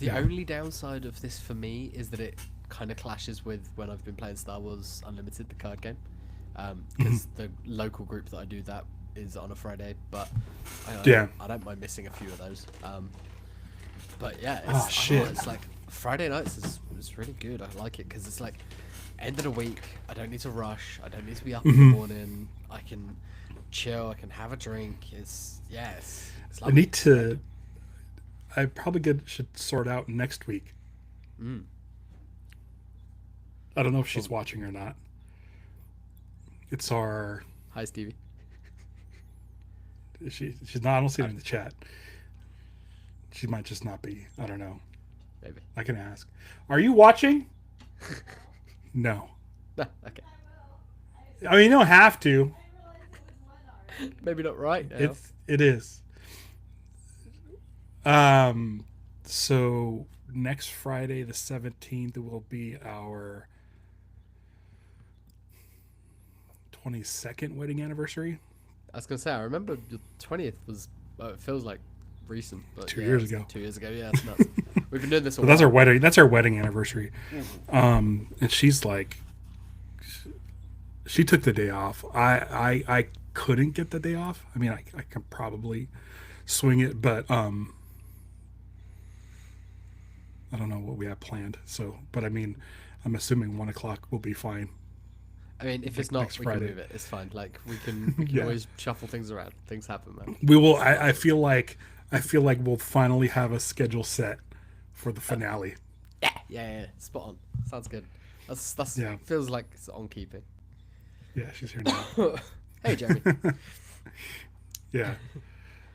The only downside of this for me is that it kind of clashes with when I've been playing Star Wars Unlimited, the card game, because the local group that I do that is on a Friday, but Yeah. I don't mind missing a few of those. But yeah, Oh shit. it's like Friday nights is really good. I like it because it's like end of the week. I don't need to rush. I don't need to be up in the morning. I can chill. I can have a drink. It's I lovely. need to. I probably should sort out next week. Mm. I don't know if she's Well, watching or not. It's our. hi Stevie. She's not. I don't see her in the chat. She might just not be. I don't know. Maybe. I can ask. Are you watching? No. Okay. I mean, you don't have to. Maybe not right now. It is. So next Friday the 17th will be our 22nd wedding anniversary. I was gonna say I remember the 20th was. It feels like recent, but 2 years ago. 2 years ago, yeah, it's nuts. We've been doing this a But while. that's our wedding. That's our wedding anniversary. And she's like, she took the day off. I couldn't get the day off. I mean, I can probably swing it, but I don't know what we have planned. So, but I mean, I'm assuming 1 o'clock will be fine. I mean, if it's not, next we Friday. can move it. It's fine. Like we can Yeah. always shuffle things around. Things happen, man. We will. I feel like we'll finally have a schedule set for the finale. Yeah. Spot on. Sounds good. That's Yeah. feels like it's on keeping. Yeah, she's here now. Hey, Jeremy. Yeah.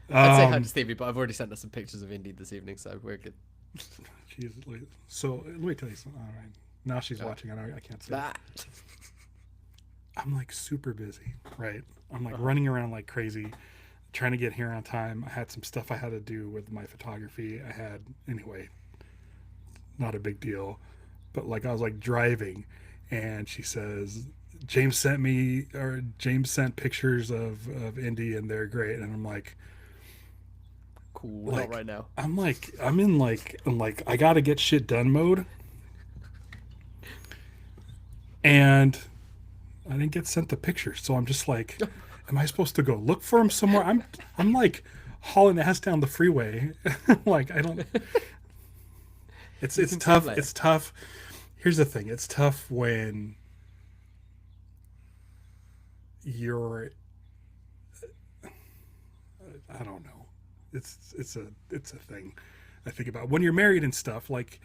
I'd say hi to Stevie, but I've already sent her some pictures of Indy this evening, so we're good. She's like, so let me tell you something. All right. Now she's watching. I can't say. That. I'm like super busy, right? I'm like running around like crazy, trying to get here on time. I had some stuff I had to do with my photography. Anyway, not a big deal. But like I was like driving and she says, James sent pictures of Indy and they're great. And I'm like, Cool. like, Not right now. I'm in I gotta get shit done mode. And I didn't get sent the pictures, so I'm just like, am I supposed to go look for him somewhere? I'm like hauling ass down the freeway. Like I don't. It's tough. It's tough. Here's the thing. It's tough when you're. I don't know. It's a thing I think about when you're married and stuff. Like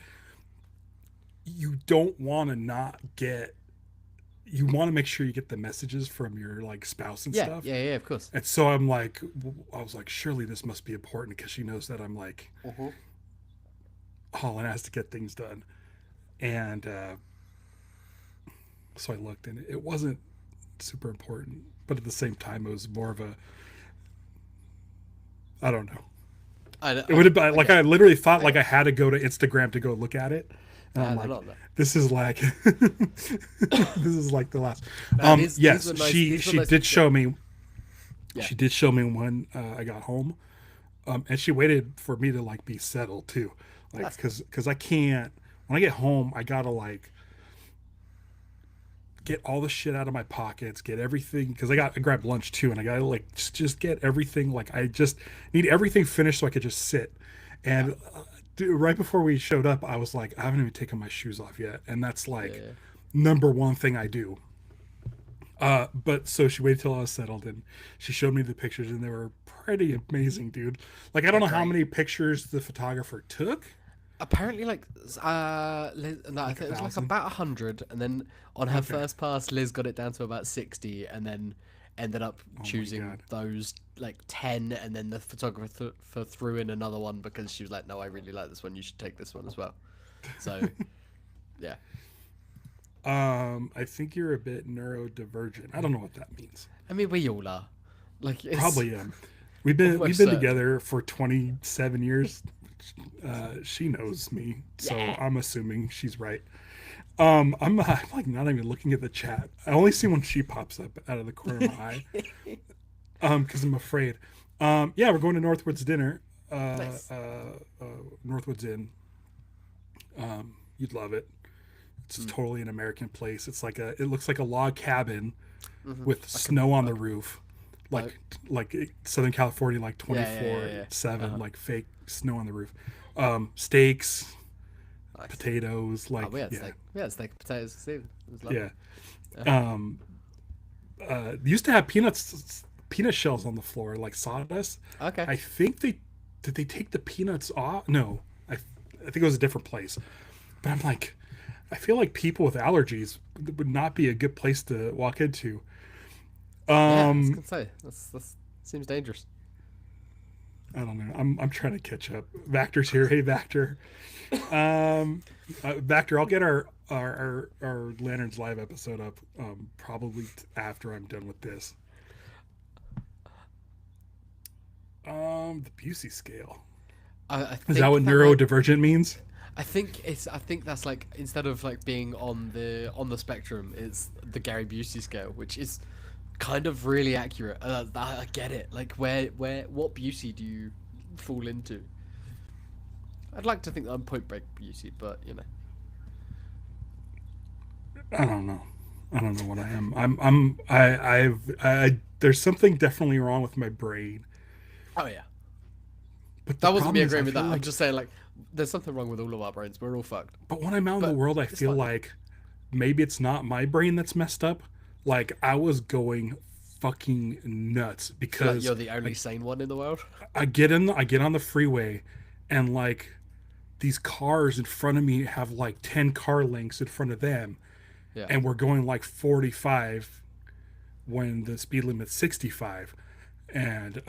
you don't want to not get. You want to make sure you get the messages from your like spouse and stuff. Yeah, of course. And so I was like, surely this must be important because she knows that I'm like hauling ass to get things done. And so I looked and it wasn't super important, but at the same time, it was more of a, I don't know. It would have been like, I literally thought like I had to go to Instagram to go look at it. And I'm like, this is like this is like the last. Yes, she did show me. Yeah. She did show me when I got home, and she waited for me to like be settled too, like because I can't. When I get home, I gotta like get all the shit out of my pockets, get everything because I grabbed lunch too, and I gotta like just get everything. Like I just need everything finished so I could just sit and. Right before we showed up, I was like, I haven't even taken my shoes off yet. And that's like number one thing I do. But so she waited till I was settled and she showed me the pictures and they were pretty amazing, dude. Like, I don't know how many pictures the photographer took. Apparently, like, Liz, no, I think it was like about 100. And then on her first pass, Liz got it down to about 60 and then ended up choosing those like 10, and then the photographer threw in another one because she was like, no, I really like this one, you should take this one as well. So yeah. I think you're a bit neurodivergent. I don't know what that means. I mean, we all are. Like, probably am. We've been together for 27 years. She knows me, so I'm assuming she's right. I'm like not even looking at the chat. I only see when she pops up out of the corner of my eye. Because I'm afraid. Yeah, we're going to Northwoods dinner. Nice. Northwoods Inn. You'd love it. It's totally an American place. It looks like a log cabin with snow on the roof, like Southern California, like 24/7, like fake snow on the roof. Steaks, potatoes, like steak. We had steak, potatoes, too. It was lovely. Used to have peanut shells on the floor, like sawdust. Okay. I think did they take the peanuts off? No, I think it was a different place. But I'm like, I feel like people with allergies would not be a good place to walk into. I was gonna say that seems dangerous. I don't know. I'm trying to catch up. Vactor's here. Hey, Vactor. Vactor, I'll get our Lanterns Live episode up probably after I'm done with this. The Busey scale. Is that what neurodivergent means? I think that's like, instead of like being on the spectrum, it's the Gary Busey scale, which is kind of really accurate. I get it. Like what Busey do you fall into? I'd like to think that I'm Point Break Busey, but you know. I don't know what I am. I there's something definitely wrong with my brain. Oh yeah. But that wasn't me agreeing with that. I'm just saying, like, there's something wrong with all of our brains. We're all fucked. But when I'm out in the world, I feel like maybe it's not my brain that's messed up. Like, I was going fucking nuts because like you're the only sane one in the world. I get on the freeway, and like these cars in front of me have like 10 car lengths in front of them, and we're going like 45 when the speed limit's 65, and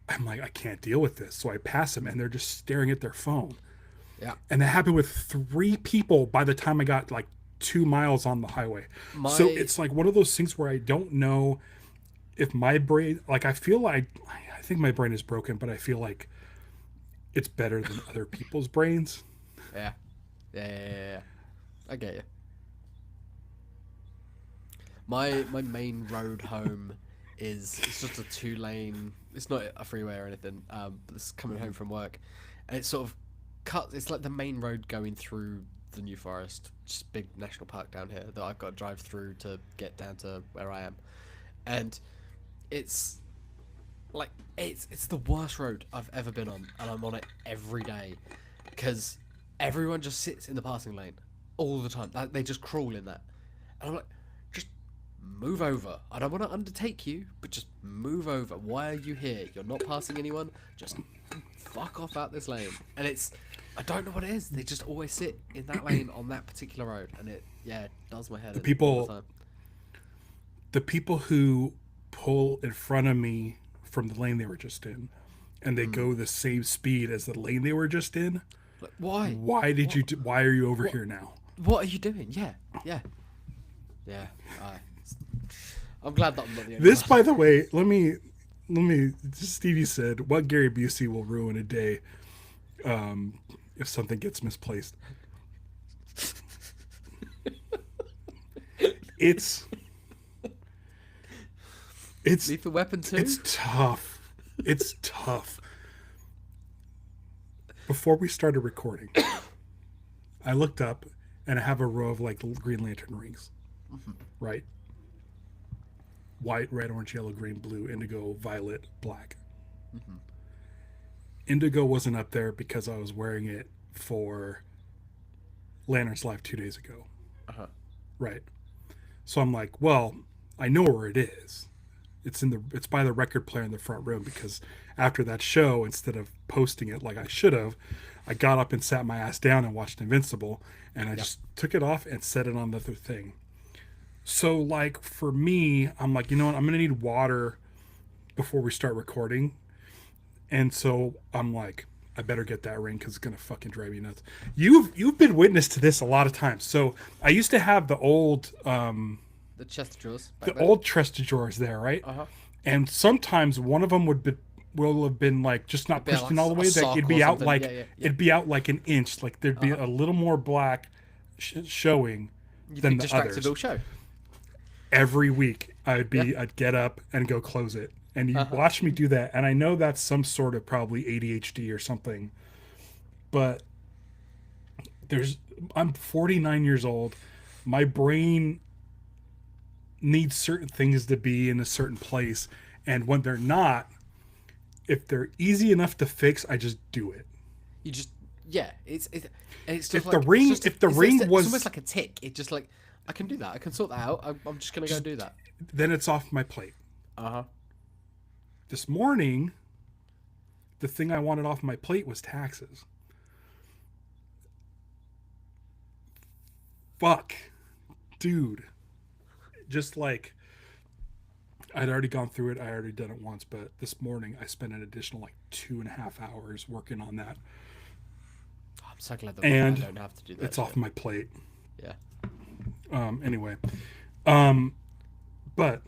I'm like, I can't deal with this. So I pass them and they're just staring at their phone. Yeah. And that happened with 3 people by the time I got like 2 miles on the highway. So it's like one of those things where I don't know if my brain, like I think my brain is broken, but I feel like it's better than other people's brains. Yeah. I get you. My main road home it's just a 2-lane. It's not a freeway or anything. But it's coming home from work, and it's sort of it's like the main road going through the New Forest, just big national park down here that I've got to drive through to get down to where I am, and it's like it's the worst road I've ever been on, and I'm on it every day because everyone just sits in the passing lane all the time. Like, they just crawl in that, and I'm like, move over. I don't want to undertake you, but just move over. Why are you here? You're not passing anyone. Just fuck off out this lane. And I don't know what it is. They just always sit in that lane on that particular road, and it does my head in all the time. The people who pull in front of me from the lane they were just in, and they go the same speed as the lane they were just in. Like, why? Why are you over here now? What are you doing? Yeah. I'm glad that I'm not the only This, one. by the way, let me. Stevie said, "What Gary Busey will ruin a day, if something gets misplaced." It's Lethal Weapon 2? It's tough. Before we started recording, I looked up and I have a row of like Green Lantern rings, right? White, red, orange, yellow, green, blue, indigo, violet, black. Indigo wasn't up there because I was wearing it for Lanterns Live 2 days ago. Right. So I'm like, well, I know where it is. It's by the record player in the front room, because after that show, instead of posting it like I should have, I got up and sat my ass down and watched Invincible, and I just took it off and set it on the other thing. So, like, for me, I'm like, you know what? I'm going to need water before we start recording. And so I'm like, I better get that ring because it's going to fucking drive me nuts. You've been witness to this a lot of times. So I used to have the old... the chest of drawers. Old chest of drawers there, right? And sometimes one of them will have been like just not pushed in all the way. That it'd be out like it'd be out like an inch. Like there'd be a little more black showing than the others. All show. Every week I'd get up and go close it, and you watch me do that. And I know that's some sort of probably ADHD or something, but I'm 49 years old. My brain needs certain things to be in a certain place, and when they're not, if they're easy enough to fix, I just do it. You just it's just If like, the ring it's just, if the it's ring just, was, it's almost like a tick. It's just like, I can do that. I can sort that out. I'm just gonna go do that. then it's off my plate. This morning, the thing I wanted off my plate was taxes. Fuck, dude. Just like, I'd already gone through it. I already done it once, but this morning I spent an additional like 2.5 hours working on that. I'm so glad that And I don't have to do that. it's off my plate. Yeah. Anyway, but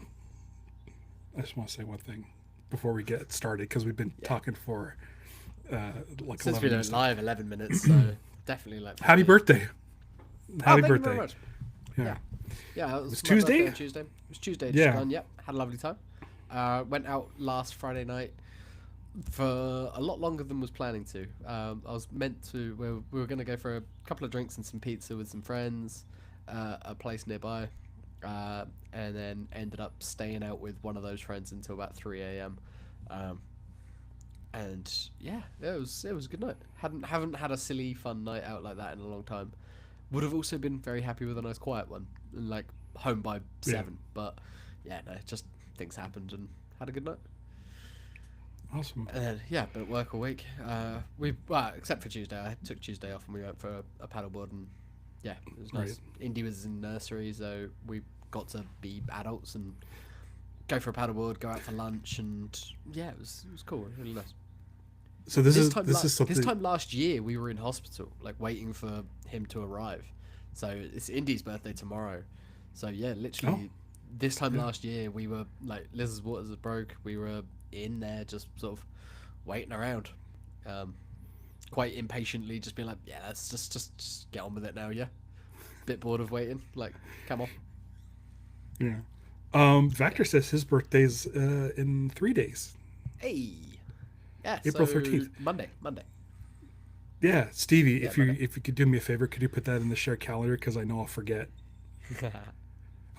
I just want to say one thing before we get started, because we've been talking for like Since 11 we minutes. don't live 11 minutes, so definitely like. Happy birthday! Happy thank you birthday! very much. Yeah. It was my Tuesday? birthday on Tuesday. It was Tuesday. Just gone. Yep. Had a lovely time. Went out last Friday night for a lot longer than was planning to. I was meant to. We were going to go for a couple of drinks and some pizza with some friends, a place nearby, and then ended up staying out with one of those friends until about 3 a.m. And yeah, it was a good night. Haven't had a silly fun night out like that in a long time. Would have also been very happy with a nice quiet one, and like home by 7. But yeah, no, just things happened and had a good night. Awesome. And then been at work all week. Except for Tuesday, I took Tuesday off and we went for a paddleboard, and yeah, it was nice. Right. Indy was in nursery, so we got to be adults and go for a paddleboard, go out for lunch, and yeah, it was cool, really nice. So this is something. This time last year, we were in hospital, like waiting for him to arrive. So it's Indy's birthday tomorrow. So yeah, literally, this time last year, we were like, Liz's waters had broke. We were in there, just sort of waiting around, quite impatiently, just being like, yeah, let's just get on with it now. Yeah, bit bored of waiting. Like, come on. Yeah. Vector says his birthday's in 3 days. Hey. Yeah, April so 13th. Monday. Yeah, Stevie, Yeah, if you could do me a favor, could you put that in the shared calendar, because I know I'll forget.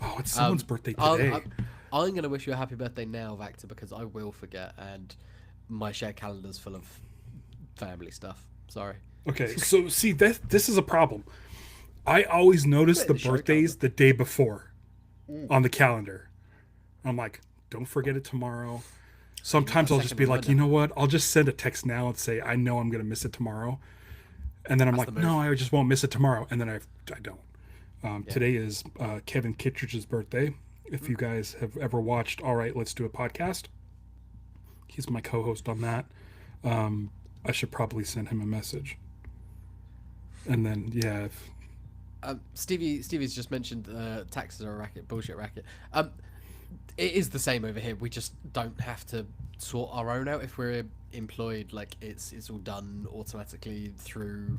Oh, it's someone's birthday today. I'm going to wish you a happy birthday now, Vector, because I will forget, and my shared calendar's full of family stuff. Sorry. Okay, so see, this is a problem. I always notice the birthdays the day before on the calendar. I'm like, don't forget it tomorrow. Sometimes I'll just be like, you know what? I'll just send a text now and say, I know I'm going to miss it tomorrow. And then I'm like, no, I just won't miss it tomorrow. And then I don't. Today is Kevin Kittredge's birthday. If you guys have ever watched All Right, Let's Do a Podcast, he's my co-host on that. I should probably send him a message. And then, yeah. Stevie's just mentioned taxes are a racket, bullshit racket. It is the same over here. We just don't have to sort our own out if we're employed. Like, it's all done automatically through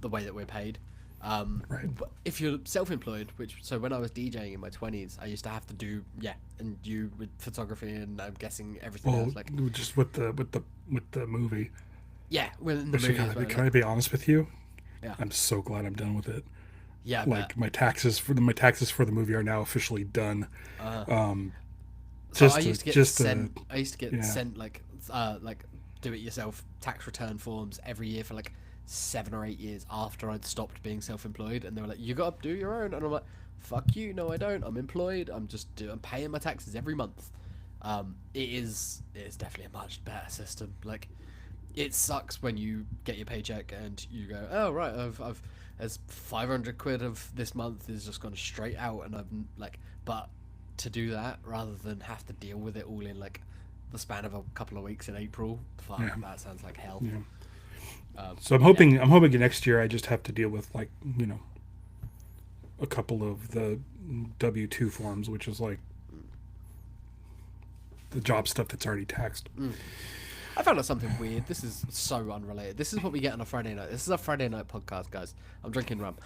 the way that we're paid. Right. But if you're self-employed, so when I was DJing in my 20s, I used to have to do and you with photography and I'm guessing everything else. Like, just with the movie. Yeah, in the movie. Can I be honest with you? Yeah. I'm so glad I'm done with it. Yeah, like my taxes for the movie are now officially done. So I used to get sent like do it yourself tax return forms every year for like 7 or 8 years after I'd stopped being self-employed, and they were like, you got to do your own, and I'm like, fuck you, no I don't, I'm employed, I'm paying my taxes every month. It's definitely a much better system. Like, it sucks when you get your paycheck and you go, oh right, I've there's 500 quid of this month is just gone straight out, and I've like, but to do that rather than have to deal with it all in like the span of a couple of weeks in April, that sounds like hell. Yeah. So I'm hoping next year I just have to deal with, like, you know, a couple of the W-2 forms, which is like the job stuff that's already taxed. I found out something weird. This is so unrelated. This is what we get on a Friday night. This is a Friday night podcast, guys. I'm drinking rum.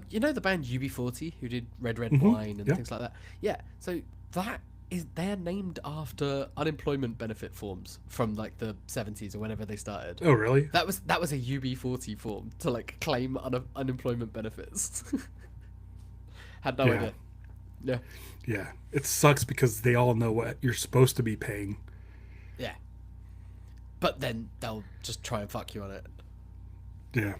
You know the band UB40 who did Red Wine and things like that? Yeah. So that they're named after unemployment benefit forms from like the 70s or whenever they started. Oh, really? That was a UB40 form to like claim unemployment benefits. Had no idea. Yeah. Yeah. It sucks because they all know what you're supposed to be paying. Yeah. But then they'll just try and fuck you on it. Yeah.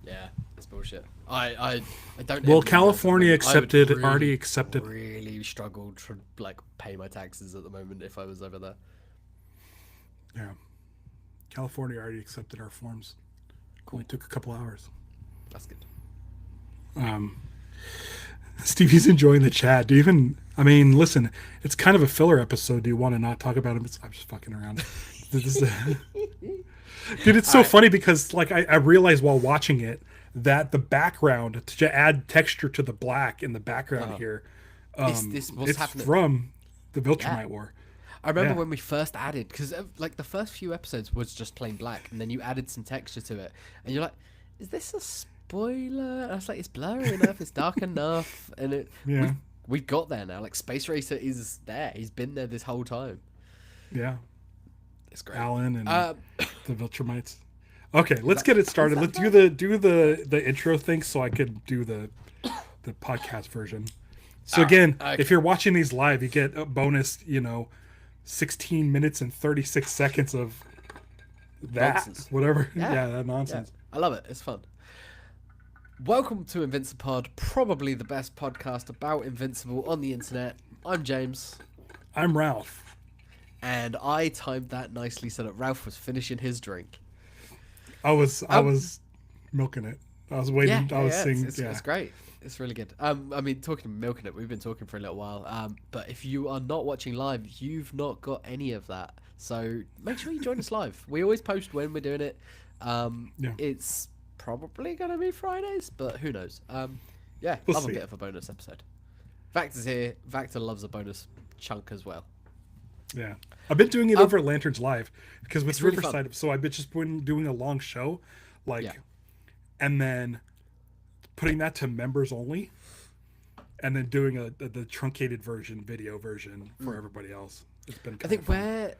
Yeah, it's bullshit. I don't. Well, California already accepted. Really struggled to like pay my taxes at the moment if I was over there. Yeah, California already accepted our forms. Cool. Only took a couple hours. That's good. Stevie's enjoying the chat. Do you even? I mean, listen, it's kind of a filler episode. Do you want to not talk about him? I'm just fucking around. Dude, it's so funny because like I realized while watching it that the background to add texture to the black in the background here, it's happening from the Viltrumite War. I remember when we first added, because like the first few episodes was just plain black, and then you added some texture to it, and you're like, "Is this a spoiler?" And I was like, "It's blurry enough, it's dark enough," and we got there now. Like Space Racer is there; he's been there this whole time. Yeah. It's great. Alan and the Viltrumites. Okay, let's get it started. Let's do the intro thing so I could do the podcast version. So again, if you're watching these live, you get a bonus, 16 minutes and 36 seconds of that nonsense. Whatever. Yeah, that nonsense. Yeah. I love it. It's fun. Welcome to Invincipod, probably the best podcast about Invincible on the internet. I'm James. I'm Ralph. And I timed that nicely so that Ralph was finishing his drink. I was milking it. I was waiting. It's great. It's really good. I mean, talking of milking it, we've been talking for a little while. But if you are not watching live, you've not got any of that. So make sure you join us live. We always post when we're doing it. It's probably going to be Fridays, but who knows? We'll love a bit of a bonus episode. Vactor's here. Vactor loves a bonus chunk as well. Yeah, I've been doing it over at Lanterns Live because with Riverside, really so I've just been doing a long show, and then putting that to members only, and then doing the truncated video version for everybody else. It's been kind of fun.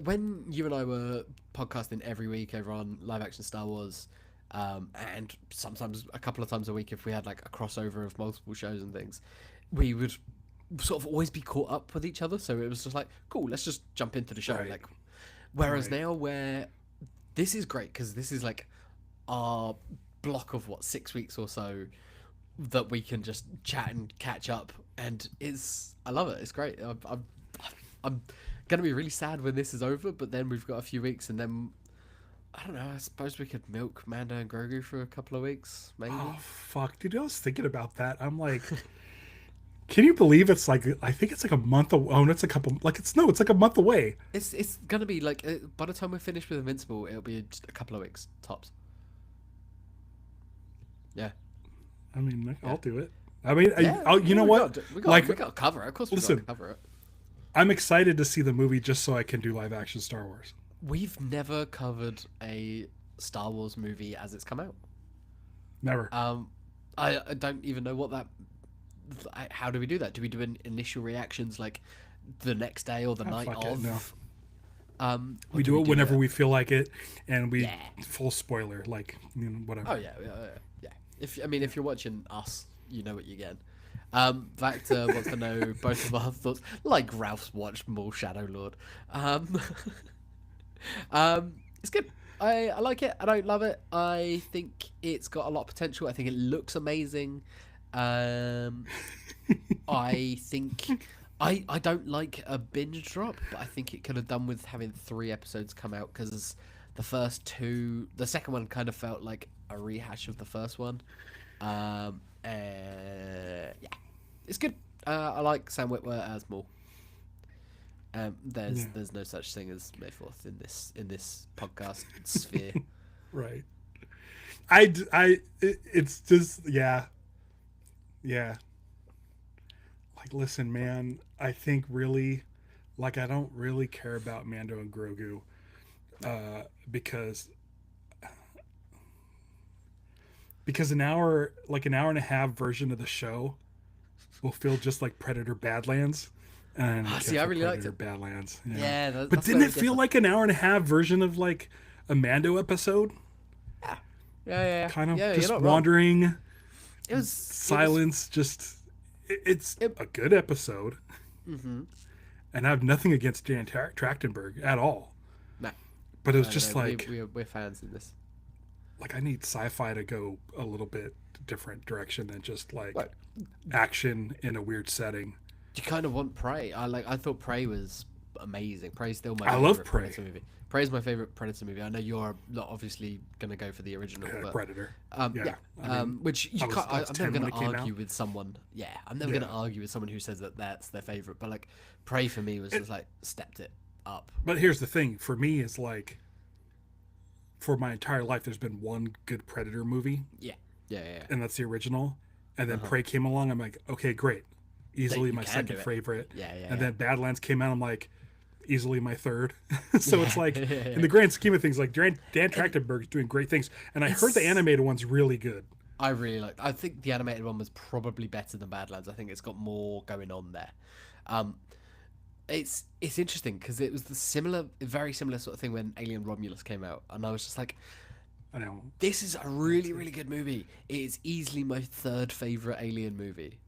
When you and I were podcasting every week over on Live Action Star Wars, and sometimes a couple of times a week if we had like a crossover of multiple shows and things, we would sort of always be caught up with each other, so it was just like, cool, let's just jump into the show. Whereas now, where this is great because this is like our block of 6 weeks or so that we can just chat and catch up, and I love it. It's great. I'm gonna be really sad when this is over, but then we've got a few weeks, and then I don't know. I suppose we could milk Mando and Grogu for a couple of weeks, maybe. Oh fuck, dude! I was thinking about that. I'm like. Can you believe it's like, I think it's like a month away. Oh, no, it's a couple, it's like a month away. It's going to be like, by the time we're finished with Invincible, it'll be just a couple of weeks, tops. Yeah. I mean, I'll do it. I mean, you know what? We got to cover it. Of course we got to cover it. I'm excited to see the movie just so I can do live action Star Wars. We've never covered a Star Wars movie as it's come out. Never. I don't even know what that... How do we do that? Do we do an initial reactions like the next day or the night of? No. We do it whenever we feel like it, and we full spoiler, whatever. Oh yeah. If you're watching us, you know what you're getting. Vactor wants to know both of our thoughts. Like Ralph's watched more Shadow Lord. It's good. I like it. I don't love it. I think it's got a lot of potential. I think it looks amazing. I think I don't like a binge drop, but I think it could have done with having 3 episodes come out because the second one kind of felt like a rehash of the first one. It's good. I like Sam Witwer as Maul. There's no such thing as Mayforth in this podcast sphere. Right. It's just yeah. Like, listen, man, I think really, I don't really care about Mando and Grogu, because an hour and a half version of the show will feel just like Predator Badlands, And See, I really liked Predator, it. Badlands. Yeah. Yeah, But that's didn't very it feel different. like an hour and a half version of like a Mando episode? Yeah, yeah, yeah, Kind of yeah. You're just not wrong. wandering, It was. silence. Just it's It, a good episode, mm-hmm. and I have nothing against Dan Trachtenberg at all. Nah, But it was no, just no. like We're fans in this. I need sci-fi to go a little bit different direction than just like Like, action in a weird setting. you kind of want Prey. I thought Prey was amazing. Prey's still my I love favorite Prey. Predator movie. Prey's my favorite Predator movie. I know you're not obviously gonna go for the original, but Predator. yeah. I mean, Which you can't. I was I'm 10 never when gonna it came argue out. with someone. Yeah, I'm never Yeah. gonna argue with someone who says that that's their favorite. But like, Prey for me was just like stepped it up. But here's the thing for me is like for my entire life there's been one good Predator movie, Yeah, yeah, yeah. and that's the original. And then Uh-huh. Prey came along, I'm like, okay, great. Easily you my can second do it. favorite. Yeah, yeah. And yeah. then Badlands came out, I'm like, easily my third. So it's like, Yeah. in the grand scheme of things, like Dan Trachtenberg's doing great things. And I heard the It's- animated one's really good. I really like. I think the animated one was probably better than Badlands. I think it's got more going on there. It's interesting because it was the very similar sort of thing when Alien Romulus came out, and I was just like, I know. this is a really really good movie. It is easily my third favorite Alien movie.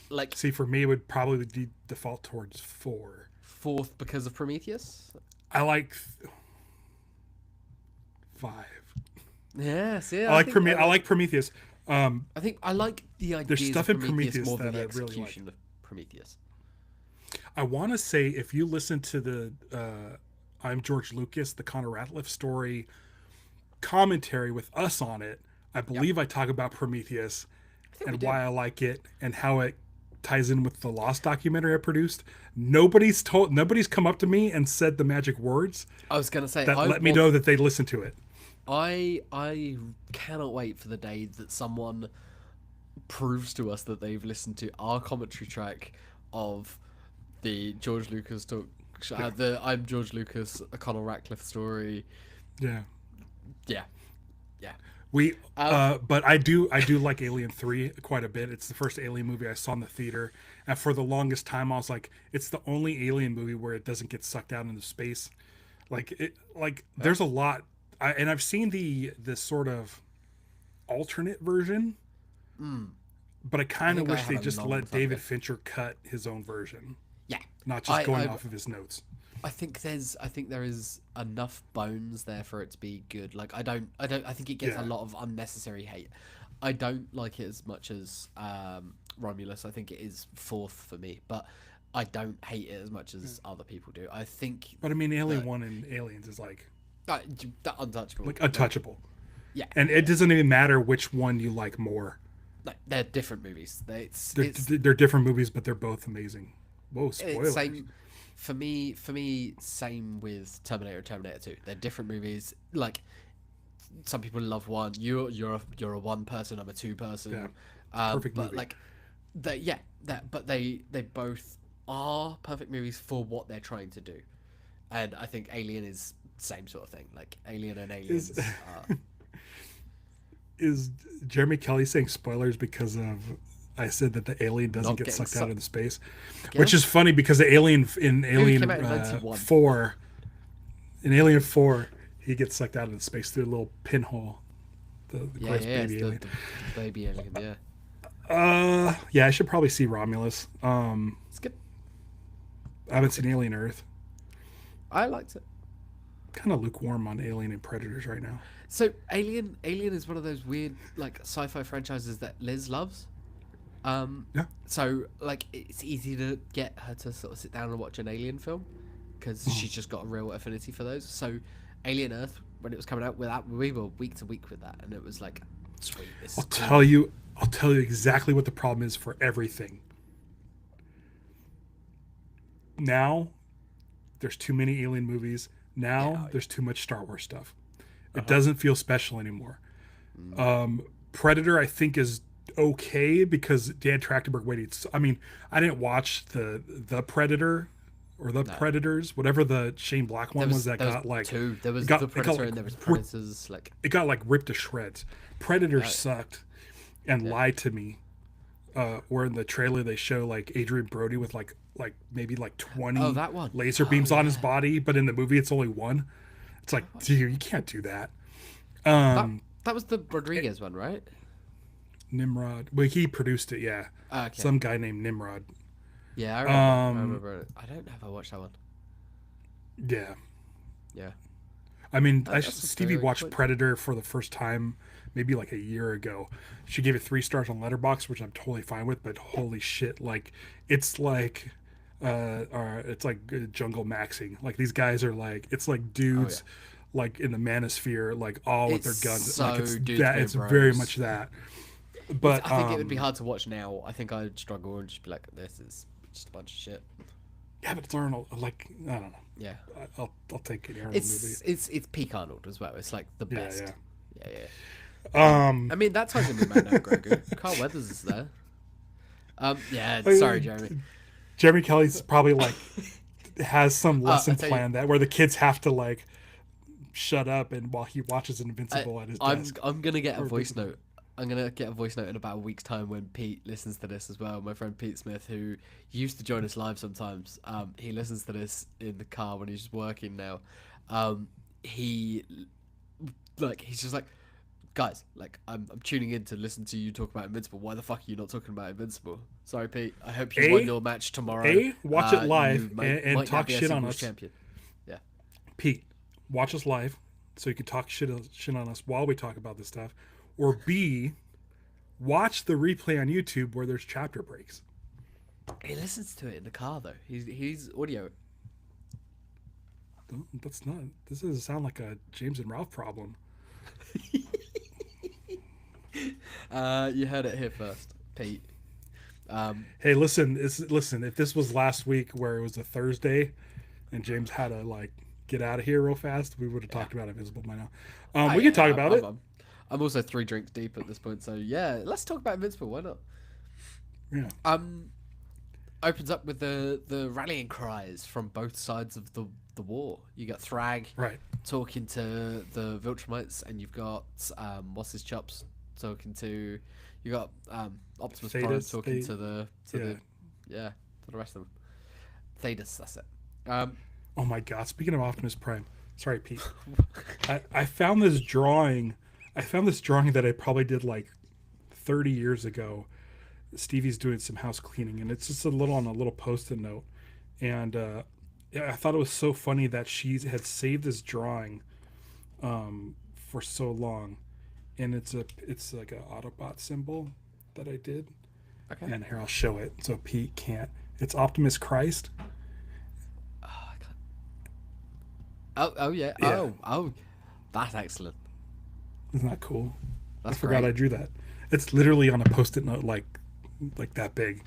Like See, for me, it would probably default towards 4. fourth because of Prometheus. I like 5. Yeah, see, I like Prometheus. I think I like the ideas stuff of in Prometheus Prometheus more than that the I really like. execution of Prometheus. I want to say if you listen to the I'm George Lucas, the Connor Ratliff story commentary with us on it, I believe I talk about Prometheus and why I like it and how it ties in with the Lost documentary I produced. Nobody's come up to me and said the magic words I was gonna say that let me know that they listened to it. I cannot wait for the day that someone proves to us that they've listened to our commentary track of the George Lucas talk, the I'm George Lucas, a Conor Ratcliffe story. Yeah. Yeah, yeah. But I do like Alien 3 quite a bit. It's the first Alien movie I saw in the theater, and for the longest time I was like, it's the only Alien movie where it doesn't get sucked out into space. There's a lot, and I've seen this sort of alternate version, but I kind of think I wish they had a just long let time David ago. Fincher cut his own version, Yeah, not just going off of his notes. I think there is enough bones there for it to be good. Like I think it gets a lot of unnecessary hate. I don't like it as much as Romulus. I think it is fourth for me, but I don't hate it as much as other people do. I think But I mean, Alien 1 and Aliens is like untouchable. untouchable. Yeah, And it doesn't even matter which one you like more. like, they're different movies. They're different movies, but they're both amazing. Whoa, spoilers. Same for me. Same with Terminator and Terminator 2. They're different movies. Like some people love one. You're a one person. I'm a two person. Yeah. Perfect but movie. like they both are perfect movies for what they're trying to do. And I think Alien is same sort of thing. Like Alien and Aliens. Is Jeremy Kelly saying spoilers because of I said that the alien doesn't get sucked out into space, which is funny because the alien in Alien came out in 91. 4, in Alien 4, he gets sucked out into space through a little pinhole. The gross baby alien. The baby alien. Yeah. Yeah, I should probably see Romulus. It's good. I haven't seen Alien Earth. I liked it. Kind of lukewarm on Alien and Predators right now. So Alien is one of those weird like sci-fi franchises that Liz loves. Yeah. So like it's easy to get her to sort of sit down and watch an Alien film because she's just got a real affinity for those. So Alien Earth, when it was coming out, we were week to week with that, and it was like, sweet. This is cool. I'll tell you exactly what the problem is for everything. Now, there's too many Alien movies. Now, there's too much Star Wars stuff. It doesn't feel special anymore. Predator, I think, is okay because Dan Trachtenberg waited. I mean, I didn't watch the Predator or the Predators, whatever the Shane Black one was that got like two. There was got, the Predator like, and there was Predators. Like it got like ripped to shreds. Predator sucked and lied to me. Where in the trailer they show like Adrian Brody with like like maybe like 20 Oh, that one. laser beams on his body, but in the movie it's only one. It's like, dude, you can't do that. That was the Rodriguez one, right? Nimrod. Well, he produced it, yeah. Okay. Some guy named Nimrod. Yeah, I remember it. I don't know if I watched that one. Yeah. Yeah. I mean, That's Stevie watched Predator for the first time maybe like a year ago. She gave it 3 stars on Letterboxd, which I'm totally fine with. But holy shit, like it's like, it's like jungle maxing. Like these guys are like, it's like dudes, like in the manosphere, like all with their guns. So like it's dudes that. being It's bros. very much that. But I think it would be hard to watch now. I think I'd struggle and just be like, this is just a bunch of shit. Yeah, but it's Arnold. Like I don't know. Yeah. I'll take it. Arnold movie. It's peak Arnold as well. It's like the best. Yeah. I mean, that ties in with Man Now Grogu. Carl Weathers is there. Yeah. Sorry, Jeremy. Jeremy Kelly's probably like has some lesson plan that where the kids have to like shut up and while he watches Invincible at his desk. I'm gonna get a voice note. I'm gonna get a voice note in about a week's time when Pete listens to this as well. My friend Pete Smith, who used to join us live sometimes, he listens to this in the car when he's working now. He's just like, guys, like I'm tuning in to listen to you talk about Invincible. Why the fuck are you not talking about Invincible? Sorry, Pete. I hope you won your match tomorrow. Watch it live and talk shit on us. Champion. Yeah. Pete, watch us live so you can talk shit on us while we talk about this stuff. Or B, watch the replay on YouTube where there's chapter breaks. He listens to it in the car though. He's audio. That's not. This doesn't sound like a James and Ralph problem. You heard it here first, Pete. Hey, listen. If this was last week where it was a Thursday, and James had to like get out of here real fast, we would have talked about Invincible by now. We can talk about it. I'm also 3 drinks deep at this point, so yeah, let's talk about Invincible. Why not? Yeah. Opens up with the rallying cries from both sides of the war. You got Thragg talking to the Viltrumites, and you've got what's his chops talking to. You got Optimus Prime talking to the rest of them. Thetis, that's it. Oh my god! Speaking of Optimus Prime, sorry, Pete. I found this drawing. That I probably did like 30 years ago. Stevie's doing some house cleaning, and it's just on a little post-it note. And I thought it was so funny that she had saved this drawing for so long, and it's like an Autobot symbol that I did. Okay. And here I'll show it so Pete can't. It's Optimus Christ. Oh, I can't. Oh yeah. Oh, that's excellent. Isn't that cool? That's I forgot great. I drew that. It's literally on a post-it note like that big.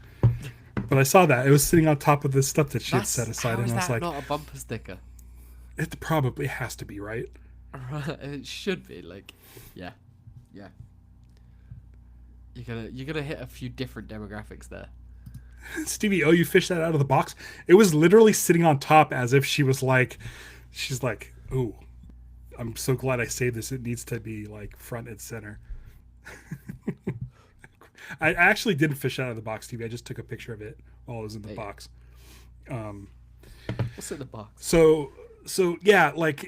But I saw that. It was sitting on top of this stuff that she had set aside. How and is I was that like, not a bumper sticker? It probably has to be, right? It should be. Like, yeah. You're gonna hit a few different demographics there. Stevie, you fished that out of the box? It was literally sitting on top as if she's like, ooh, I'm so glad I saved this. It needs to be like front and center. I actually didn't fish it out of the box, Stevie. I just took a picture of it while it was in the box. What's in the box? So yeah, like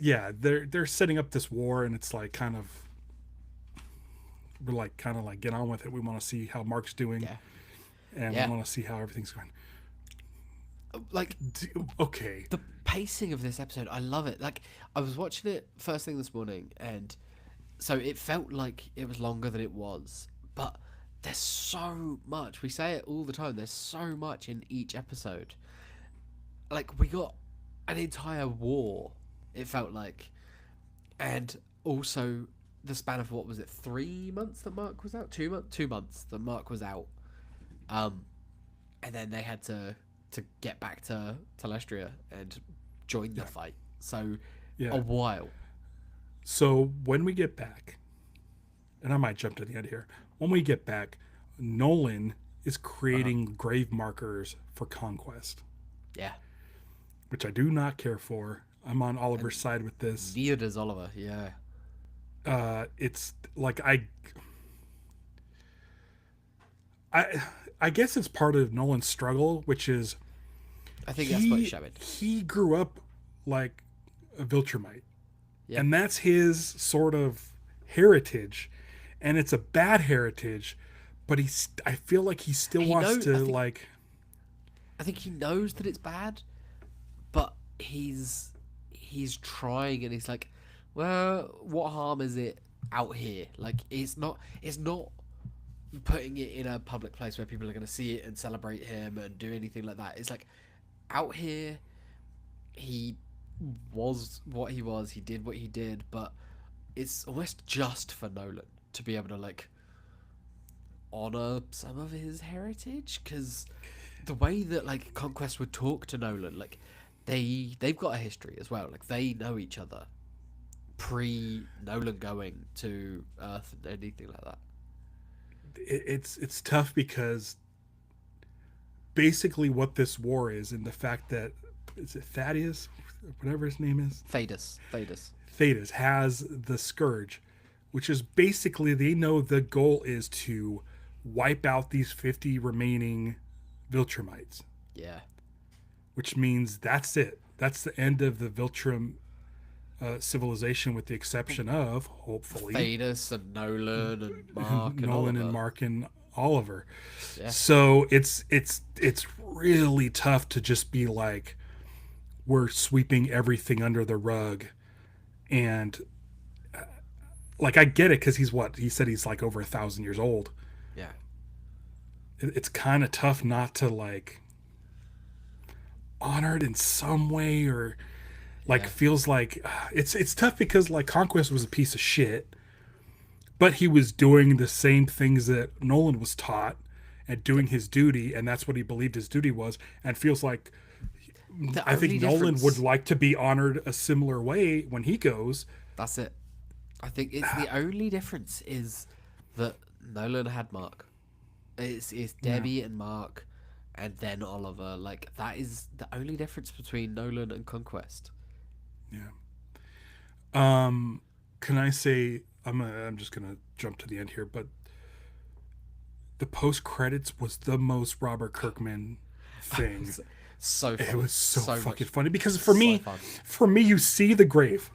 they're setting up this war, and it's like we're like get on with it. We want to see how Mark's doing, and we want to see how everything's going. Like, okay, the pacing of this episode, I love it. Like, I was watching it first thing this morning, and so it felt like it was longer than it was. But there's so much. We say it all the time. There's so much in each episode. Like, we got an entire war, it felt like. And also the span of, what was it, 3 months that Mark was out? 2 months that Mark was out. And then they had to get back to Telestria and join the fight. So a while. So when we get back, and I might jump to the end here. When we get back, Nolan is creating grave markers for Conquest. Yeah. Which I do not care for. I'm on Oliver's side with this. Neither does Oliver, yeah. It's like I guess it's part of Nolan's struggle, which is I think that's what he's showing. he grew up like a Viltrumite, Yeah. and that's his sort of heritage, and it's a bad heritage, but I feel like he still wants to like. I think he knows that it's bad, but he's trying, and he's like, well, what harm is it out here? Like, it's not putting it in a public place where people are going to see it and celebrate him and do anything like that. It's like, out here, he was what he was, he did what he did, but it's almost just for Nolan to be able to like honor some of his heritage, because the way that like Conquest would talk to Nolan, like they've got a history as well, like they know each other pre Nolan going to Earth and anything like that. It's tough because basically what this war is, and the fact that is it Thaddeus, whatever his name is, Thaddeus has the scourge, which is basically they know the goal is to wipe out these 50 remaining Viltrumites. Yeah. Which means that's it. That's the end of the Viltrum civilization, with the exception of hopefully Thaddeus and Nolan and Mark and Oliver. And Mark and Oliver. Yeah. So it's really tough to just be like, we're sweeping everything under the rug, and like I get it, because he said he's like over 1,000 years old. Yeah. It's kind of tough not to like honor it in some way, or like feels like it's tough because like Conquest was a piece of shit, but he was doing the same things that Nolan was taught and doing his duty, and that's what he believed his duty was, and feels like I think Nolan would like to be honored a similar way when he goes. That's it. I think it's the only difference is that Nolan had Mark. It's Debbie and Mark, and then Oliver. Like, that is the only difference between Nolan and Conquest. Yeah. Can I say I'm just gonna jump to the end here, but the post credits was the most Robert Kirkman thing. So funny. It was so fucking funny, because for me, you see the grave.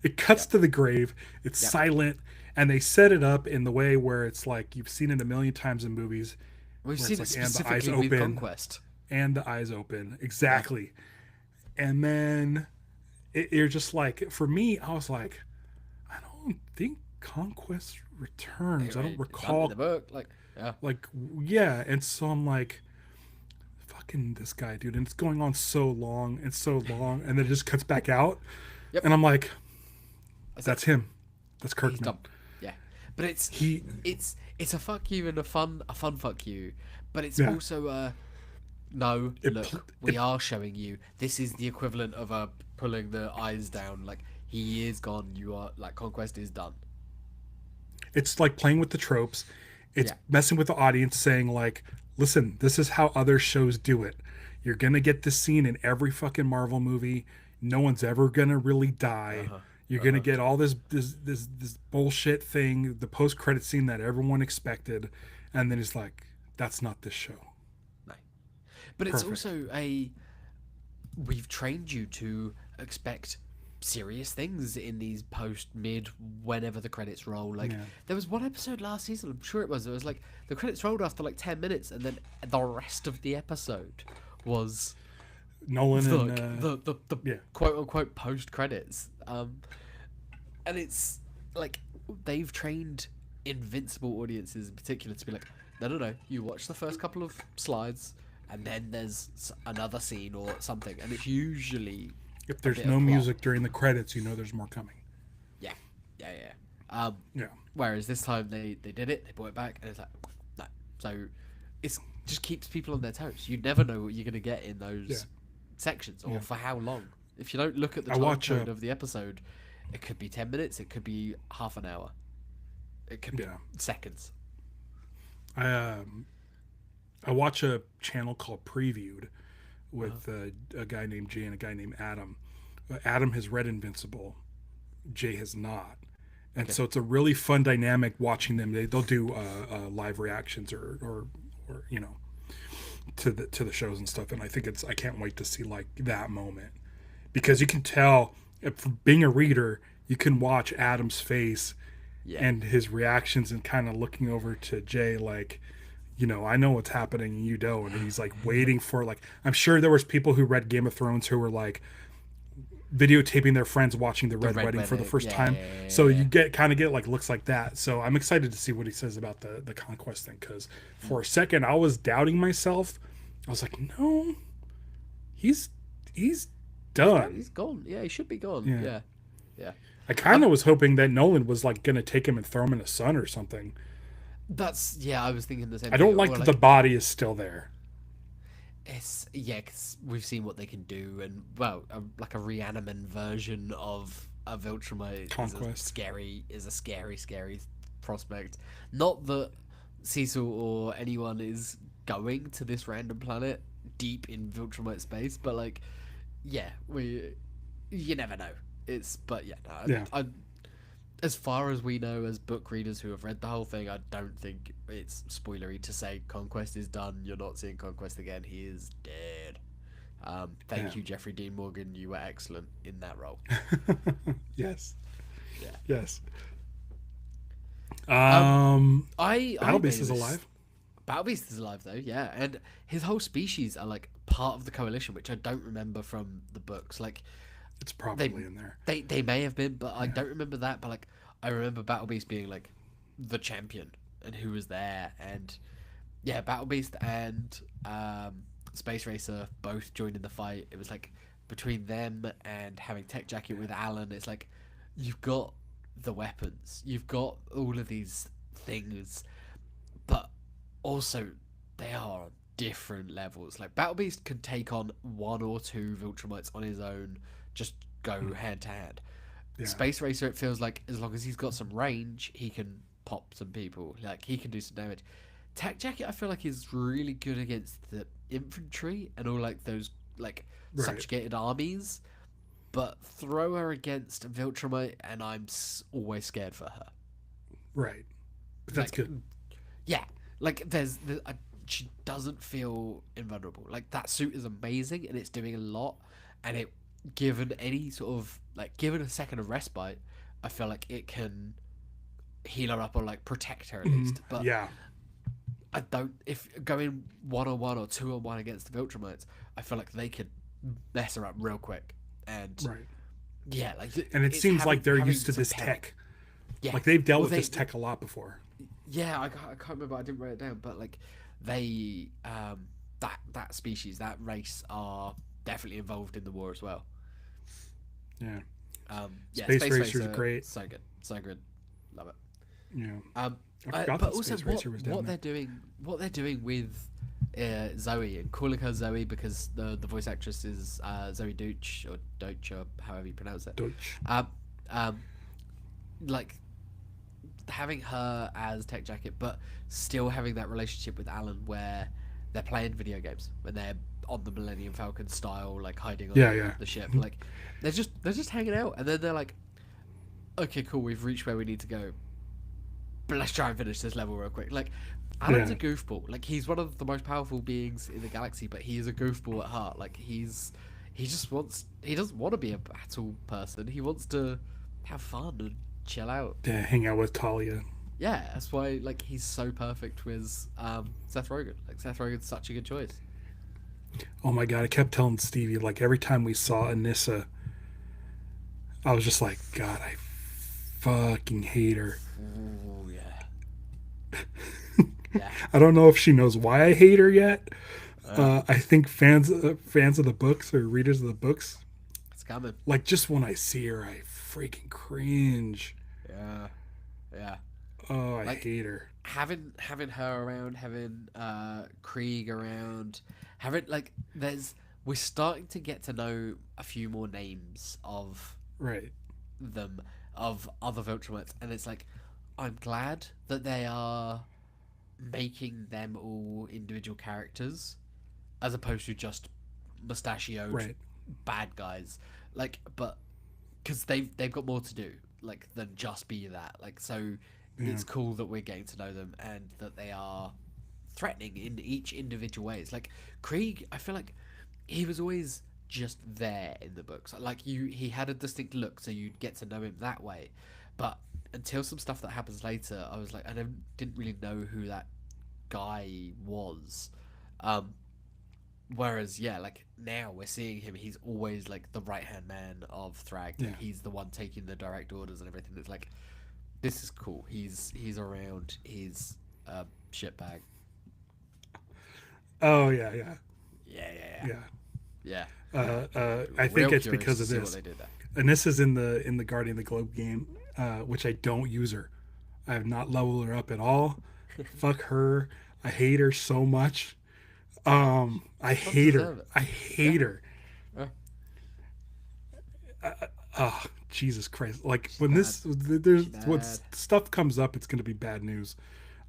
It cuts to the grave. It's silent, and they set it up in the way where it's like you've seen it a million times in movies. We've seen it specifically with Conquest. And the eyes open. Exactly. Yeah. And then you're just like, for me, I was like, I don't think Conquest returns. I don't recall. The book. And so I'm like, this guy, dude, and it's going on so long, and then it just cuts back out. Yep. And I'm like, that's him. That's Kirkman. Yeah. But it's a fuck you and a fun fuck you, but it's also a no, we are showing you this is the equivalent of pulling the eyes down, like he is gone, you are like, Conquest is done. It's like playing with the tropes. It's messing with the audience, saying like, listen, this is how other shows do it. You're gonna get this scene in every fucking Marvel movie. No one's ever gonna really die. You're gonna get all this bullshit thing, the post credit scene that everyone expected, and then it's like, that's not this show. No, but it's also we've trained you to expect serious things in these mid whenever the credits roll. Like there was one episode last season, I'm sure it was like the credits rolled after like 10 minutes, and then the rest of the episode was Nolan the quote unquote post credits. And it's like they've trained Invincible audiences in particular to be like, no, you watch the first couple of slides and then there's another scene or something, and it's usually, if there's no music during the credits, you know there's more coming. Yeah. Whereas this time they did it, they brought it back, and it's like, no. So it's just keeps people on their toes. You never know what you're going to get in those sections, or for how long. If you don't look at the time code of the episode, it could be 10 minutes, it could be half an hour, it could be seconds. I watch a channel called Previewed with a guy named Jay and a guy named Adam. Adam has read Invincible, Jay has not, and so it's a really fun dynamic watching them. They'll do live reactions or or to the shows and stuff. And I can't wait to see like that moment, because you can tell from being a reader, you can watch Adam's face and his reactions and kind of looking over to Jay like, I know what's happening and you don't. And he's like waiting for, like, I'm sure there was people who read Game of Thrones who were like videotaping their friends watching the Red Wedding for the first time. So you get like looks like that. So I'm excited to see what he says about the Conquest thing, because for a second I was doubting myself. I was like, no, he's done. He's gone. Yeah, he should be gone. Yeah. I kind of was hoping that Nolan was like going to take him and throw him in the sun or something. I was thinking the same thing. I don't like that the body is still there. It's, because we've seen what they can do, and like a reanimate version of a Viltrumite Conquest is a scary prospect. Not that Cecil or anyone is going to this random planet deep in Viltrumite space, but like, you never know. As far as we know, as book readers who have read the whole thing, I don't think it's spoilery to say Conquest is done. You're not seeing Conquest again. He is dead. Thank you, Jeffrey Dean Morgan. You were excellent in that role. Yes. Yeah. Yes. Battlebeast is alive. Battlebeast is alive, though, yeah. And his whole species are, like, part of the Coalition, which I don't remember from the books. Like, it's probably in there. They may have been, but I don't remember that. But like, I remember Battlebeast being like the champion and who was there, and Battlebeast and Space Racer both joined in the fight. It was like between them and having Tech Jacket with Alan. It's like you've got the weapons, you've got all of these things, but also they are on different levels. Like Battlebeast can take on one or two Viltrumites on his own. Just go hand to hand. Space Racer, it feels like as long as he's got some range, he can pop some people. Like he can do some damage. Tech Jacket, I feel like is really good against the infantry and all like those like subjugated armies. But throw her against Viltrumite, and I'm always scared for her. Right, but that's good. Yeah, like she doesn't feel invulnerable. Like that suit is amazing and it's doing a lot, and it. Given any sort of given a second of respite, I feel like it can heal her up or like protect her at least. But I don't. If going 1-on-1 or 2-on-1 against the Viltrumites, I feel like they could mess her up real quick. And and it seems like they're used to this tech. Yeah, like they've dealt with this tech a lot before. Yeah, I can't remember. I didn't write it down, but like they that species, that race are definitely involved in the war as well. Space Racer is great. So good, love it. But also what they're doing with Zoe, and calling her Zoe because the voice actress is Zoe Deutsch or however you pronounce it. Deutsch. Like having her as Tech Jacket, but still having that relationship with Alan where they're playing video games when they're on the Millennium Falcon style, like hiding on the ship. Like they're just hanging out, and then they're like, okay, cool, we've reached where we need to go, but let's try and finish this level real quick. Like Alan's a goofball. Like he's one of the most powerful beings in the galaxy, but he is a goofball at heart. Like he doesn't want to be a battle person. He wants to have fun and chill out. Yeah, hang out with Talia. Yeah, that's why like he's so perfect with Seth Rogen. Like Seth Rogen's such a good choice. Oh my god, I kept telling Stevie, like every time we saw Anissa, I was just like, God, I fucking hate her. Oh yeah. I don't know if she knows why I hate her yet. I think fans of the books or readers of the books, it's coming. Like just when I see her, I freaking cringe. Yeah. Oh, I hate her. Having her around, having Krieg around, we're starting to get to know a few more names of them, of other Viltrumites, and it's like I'm glad that they are making them all individual characters as opposed to just mustachioed bad guys. Like, but because they've got more to do, like, than just be that. Like, so it's cool that we're getting to know them and that they are threatening in each individual way. It's like Krieg, I feel like he was always just there in the books. Like he had a distinct look, so you'd get to know him that way. But until some stuff that happens later, I was like, didn't really know who that guy was. Um, Whereas, yeah, like now we're seeing him. He's always like the right hand man of Thragg. Yeah. He's the one taking the direct orders and everything. It's like this is cool. He's around. He's a shitbag. Oh yeah, yeah, Yeah, yeah. yeah. I think it's because of What this, they did there. and this is in the Guardian of the Globe game, which I don't use her. I have not leveled her up at all. Fuck her. I hate her so much. I hate her. I hate her. Yeah. Oh, Jesus Christ! Like when there's when stuff comes up, it's going to be bad news.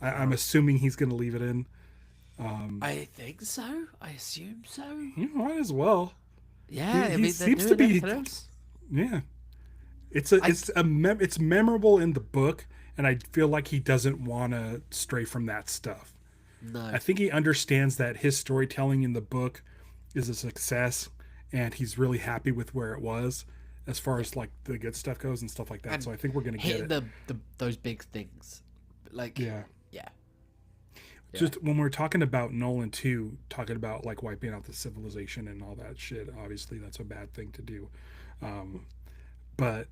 I'm assuming he's going to leave it in. I think so. I assume so. You might as well. Yeah, He seems to be. Yeah, it's memorable in the book, and I feel like he doesn't want to stray from that stuff. No. I think he understands that his storytelling in the book is a success, and he's really happy with where it was, as far as like the good stuff goes and stuff like that. And so I think we're gonna get it. Those big things, like yeah. Just when we're talking about Nolan too, talking about like wiping out the civilization and all that shit. Obviously, that's a bad thing to do, but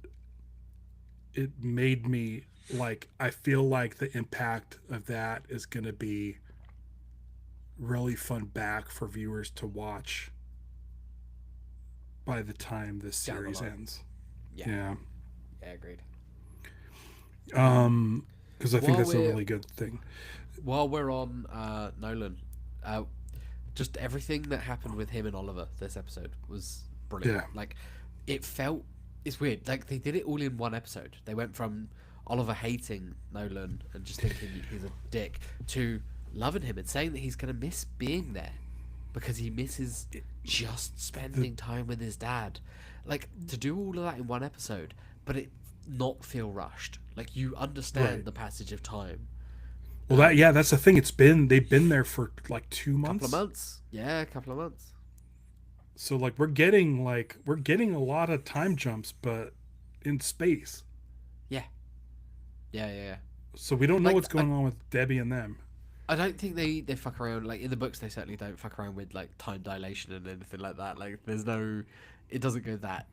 it made me like I feel like the impact of that is gonna be really fun back for viewers to watch by the time this series ends. Yeah, agreed. Because I think that's a really good thing. While we're on Nolan, just everything that happened with him and Oliver this episode was brilliant. Yeah. Like it's weird. Like they did it all in one episode. They went from Oliver hating Nolan and just thinking he's a dick to loving him and saying that he's going to miss being there because he misses just spending time with his dad. Like to do all of that in one episode, but it not feel rushed. Like you understand the passage of time. Well, that's the thing. They've been there for like 2 months. Couple of months. Yeah, a couple of months. So like we're getting a lot of time jumps, but in space. Yeah. So we don't know what's going on with Debbie and them. I don't think they fuck around. Like in the books, they certainly don't fuck around with like time dilation and anything like that. Like it doesn't go that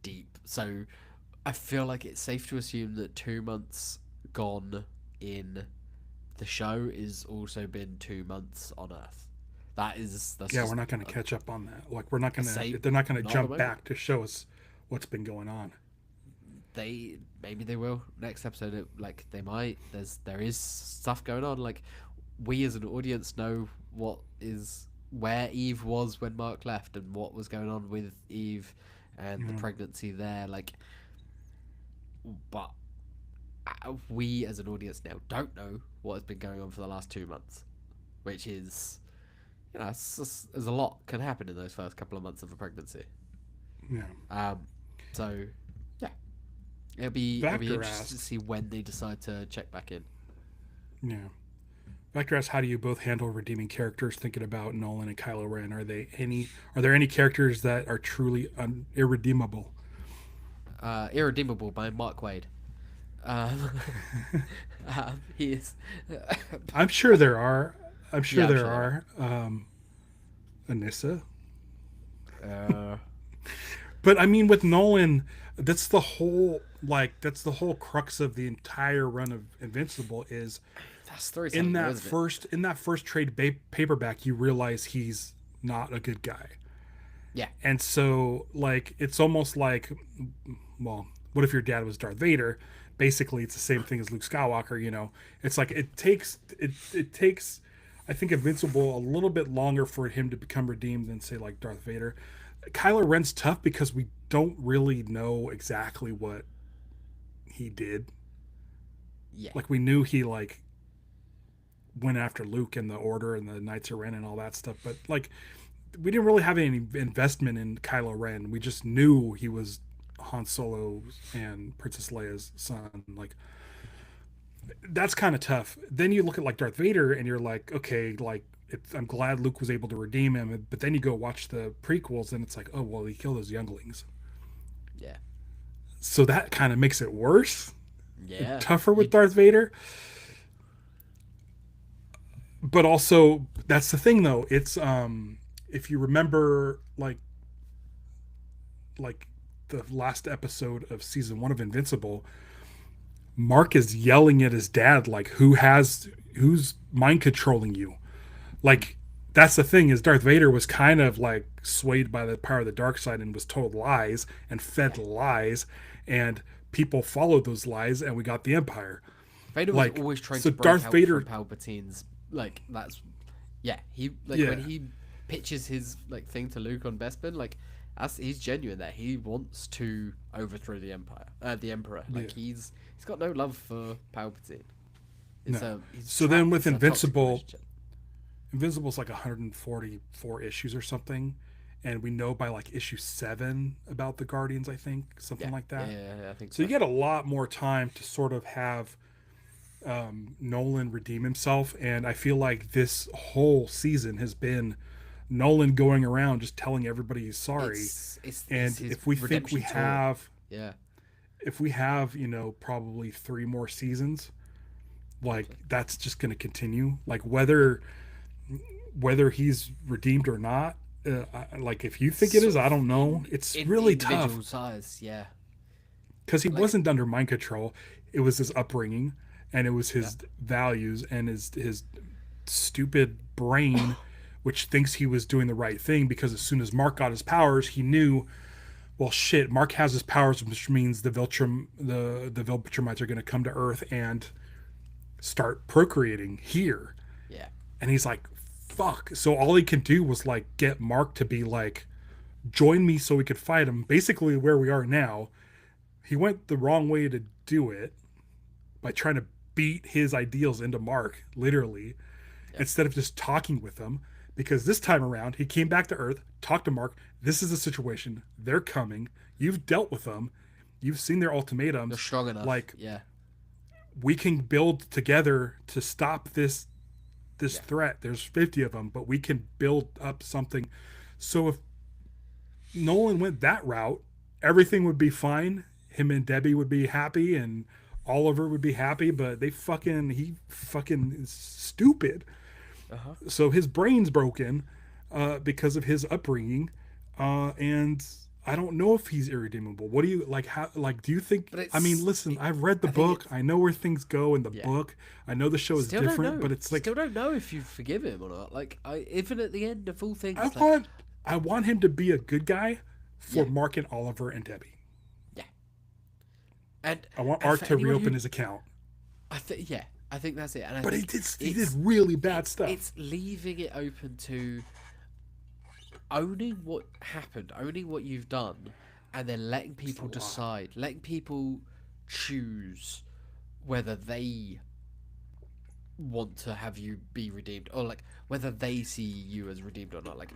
deep. So I feel like it's safe to assume that 2 months gone in the show is also been 2 monts on Earth. We're not going to catch up on that. Like they're not going to jump back to show us what's been going on. Maybe they will next episode. They might. There is stuff going on. Like we as an audience know where Eve was when Mark left and what was going on with Eve and the pregnancy there. Like, but we as an audience now don't know what has been going on for the last 2 months, which is, there's a lot can happen in those first couple of months of a pregnancy. Yeah. So yeah, it'll be interesting to see when they decide to check back in. Yeah. Vector asks, how do you both handle redeeming characters? Thinking about Nolan and Kylo Ren, are there any characters that are truly irredeemable? Irredeemable by Mark Waid. He is. I'm sure there are. There are. Anissa. But I mean, with Nolan, that's the whole crux of the entire run of Invincible is. In that first trade paperback, you realize he's not a good guy. Yeah. And so, like, it's almost like, well, what if your dad was Darth Vader? Basically, it's the same thing as Luke Skywalker. It's like it takes I think Invincible a little bit longer for him to become redeemed than say like Darth Vader. Kylo Ren's tough because we don't really know exactly what he did. Yeah. Like we knew he like went after Luke and the Order and the Knights of Ren and all that stuff, but like we didn't really have any investment in Kylo Ren. We just knew he was Han Solo and Princess Leia's son. Like that's kind of tough. Then you look at like Darth Vader, and you're like, okay, like I'm glad Luke was able to redeem him. But then you go watch the prequels, and it's like, oh well, he killed those younglings. Yeah. So that kind of makes it worse, Yeah. tougher with Darth Vader. But also, that's the thing though. It's if you remember, like the last episode of season 1 of Invincible, Mark is yelling at his dad like, who's mind controlling you? Like, that's the thing, is Darth Vader was kind of like swayed by the power of the dark side and was told lies and fed Yeah. lies, and people followed those lies, and we got the Empire. Vader was Like, always trying so to break Darth out from Vader, Palpatine's, like, that's, yeah, he, like, yeah, when he pitches his, like, thing to Luke on Bespin, like, he's genuine there. He wants to overthrow the Emperor. yeah, Like, he's got no love for Palpatine. no. He's So then trapped. with It's a toxic Invincible, relationship. Invincible's like 144 issues or something, and we know by like issue 7 about the Guardians, I think, something Yeah. like Yeah, that. I think So so. you get a lot more time to sort of have Nolan redeem himself, and I feel like this whole season has been Nolan going around just telling everybody he's sorry. It's And his if we think redemption tour. Yeah. if we have, probably 3 more seasons, like that's just going to continue. Like whether he's redeemed or not, like if you think it is, Sort I of don't know. It's in really individual tough size. Yeah. because he Like, wasn't under mind control. It was his upbringing, and it was yeah. his values and his stupid brain, which thinks he was doing the right thing, because as soon as Mark got his powers, he knew, well, shit, Mark has his powers, which means the Viltrumites are going to come to Earth and start procreating here. Yeah. And he's like, fuck. So all he can do was like get Mark to be like, join me so we could fight him. Basically, where we are now. He went the wrong way to do it by trying to beat his ideals into Mark, literally, Yeah. instead of just talking with him. Because this time around, he came back to Earth, talked to Mark. This is the situation. They're coming. You've dealt with them. You've seen their You're ultimatums. strong enough. Like, Yeah. we can build together to stop this Yeah. threat. There's 50 of them, but we can build up something. So if Nolan went that route, everything would be fine. Him and Debbie would be happy, and Oliver would be happy. But he fucking is stupid. Uh huh. So his brain's broken because of his upbringing, and I don't know if he's irredeemable. What do you like? How like do you think? But I mean, listen, I've read the I think book. it's I know where things go in the yeah. book. I know the show is Still don't different, know. but it's like Still don't know if you forgive him or not. Like, even at the end of all things, I like, want I want him to be a good guy for yeah, Mark and Oliver and Debbie. yeah, and I want and Art for to anyone reopen who his account. I think that's it. And I But think he did it's really bad stuff. it's leaving it open to owning what happened, owning what you've done, and then letting people decide, letting people choose whether they want to have you be redeemed, or like whether they see you as redeemed or not. Like,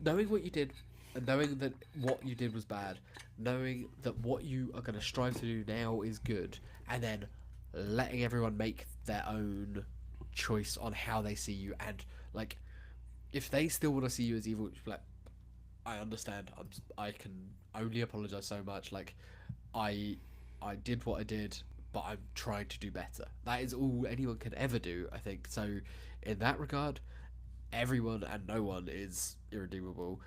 knowing what you did, and knowing that what you did was bad, knowing that what you are going to strive to do now is good, and then letting everyone make their own choice on how they see you. And like, if they still want to see you as evil, like, I understand. I can only apologize so much. Like, I did what I did, but I'm trying to do better. That is all anyone can ever do, I think. So in that regard, everyone and no one is irredeemable.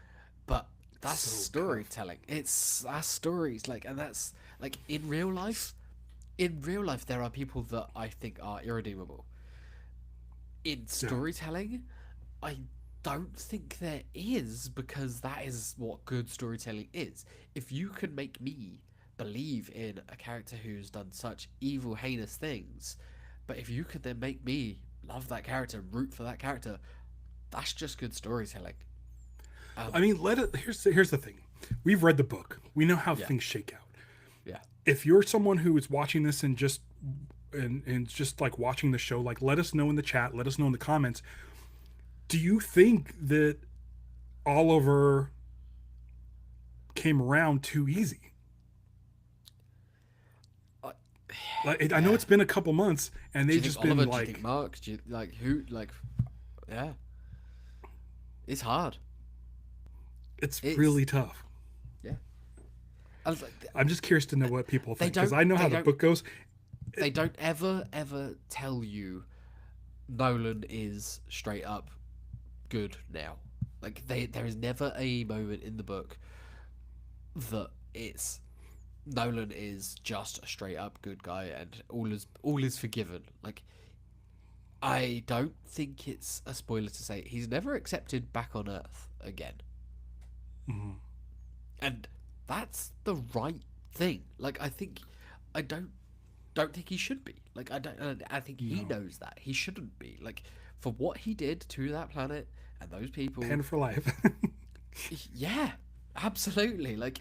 But that's So storytelling. That's stories. Like, and that's like in real life. In real life, there are people that I think are irredeemable. In yeah. storytelling, I don't think there is, because that is what good storytelling is. If you can make me believe in a character who's done such evil, heinous things, but if you could then make me love that character, root for that character, that's just good storytelling. I mean, here's the thing. We've read the book. We know how Yeah. things shake out. Yeah. If you're someone who is watching this and just like watching the show, like let us know in the chat, let us know in the comments. Do you think that Oliver came around too easy? Like I know it's been a couple months, and Do you they've think just Oliver? been Do you think like, Mark? Do you like who? Like, yeah, it's hard. it's It's really tough. yeah. I was like, I'm just curious to know what people they think because don't. I know They how the don't. book goes. They don't ever tell you Nolan is straight up good now. Like there is never a moment in the book that it's Nolan is just a straight up good guy and all is forgiven. Like I don't think it's a spoiler to say he's never accepted back on Earth again. Mhm. And that's the right thing. Like I don't think he should be. Like I think he No, knows that. He shouldn't be. Like for what he did to that planet and those people, and for life. yeah. Absolutely. Like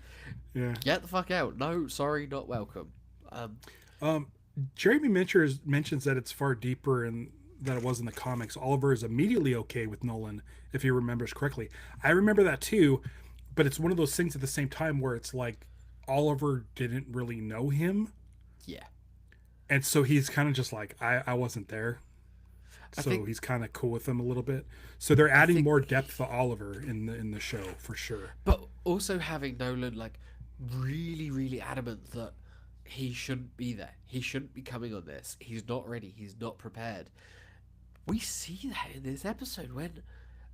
Yeah. get the fuck out. No, sorry, not welcome. Um Um, Jeremy mentions that it's far deeper in than it was in the comics. Oliver is immediately okay with Nolan, if he remembers correctly. I remember that too, but it's one of those things at the same time where it's like Oliver didn't really know him, yeah. and so he's kind of just like I wasn't there, I so think he's kind of cool with him a little bit. So they're I adding think more depth to Oliver in the show for sure. but also having Nolan like really adamant that he shouldn't be there. He shouldn't be coming on this. He's not ready. He's not prepared. We see that in this episode when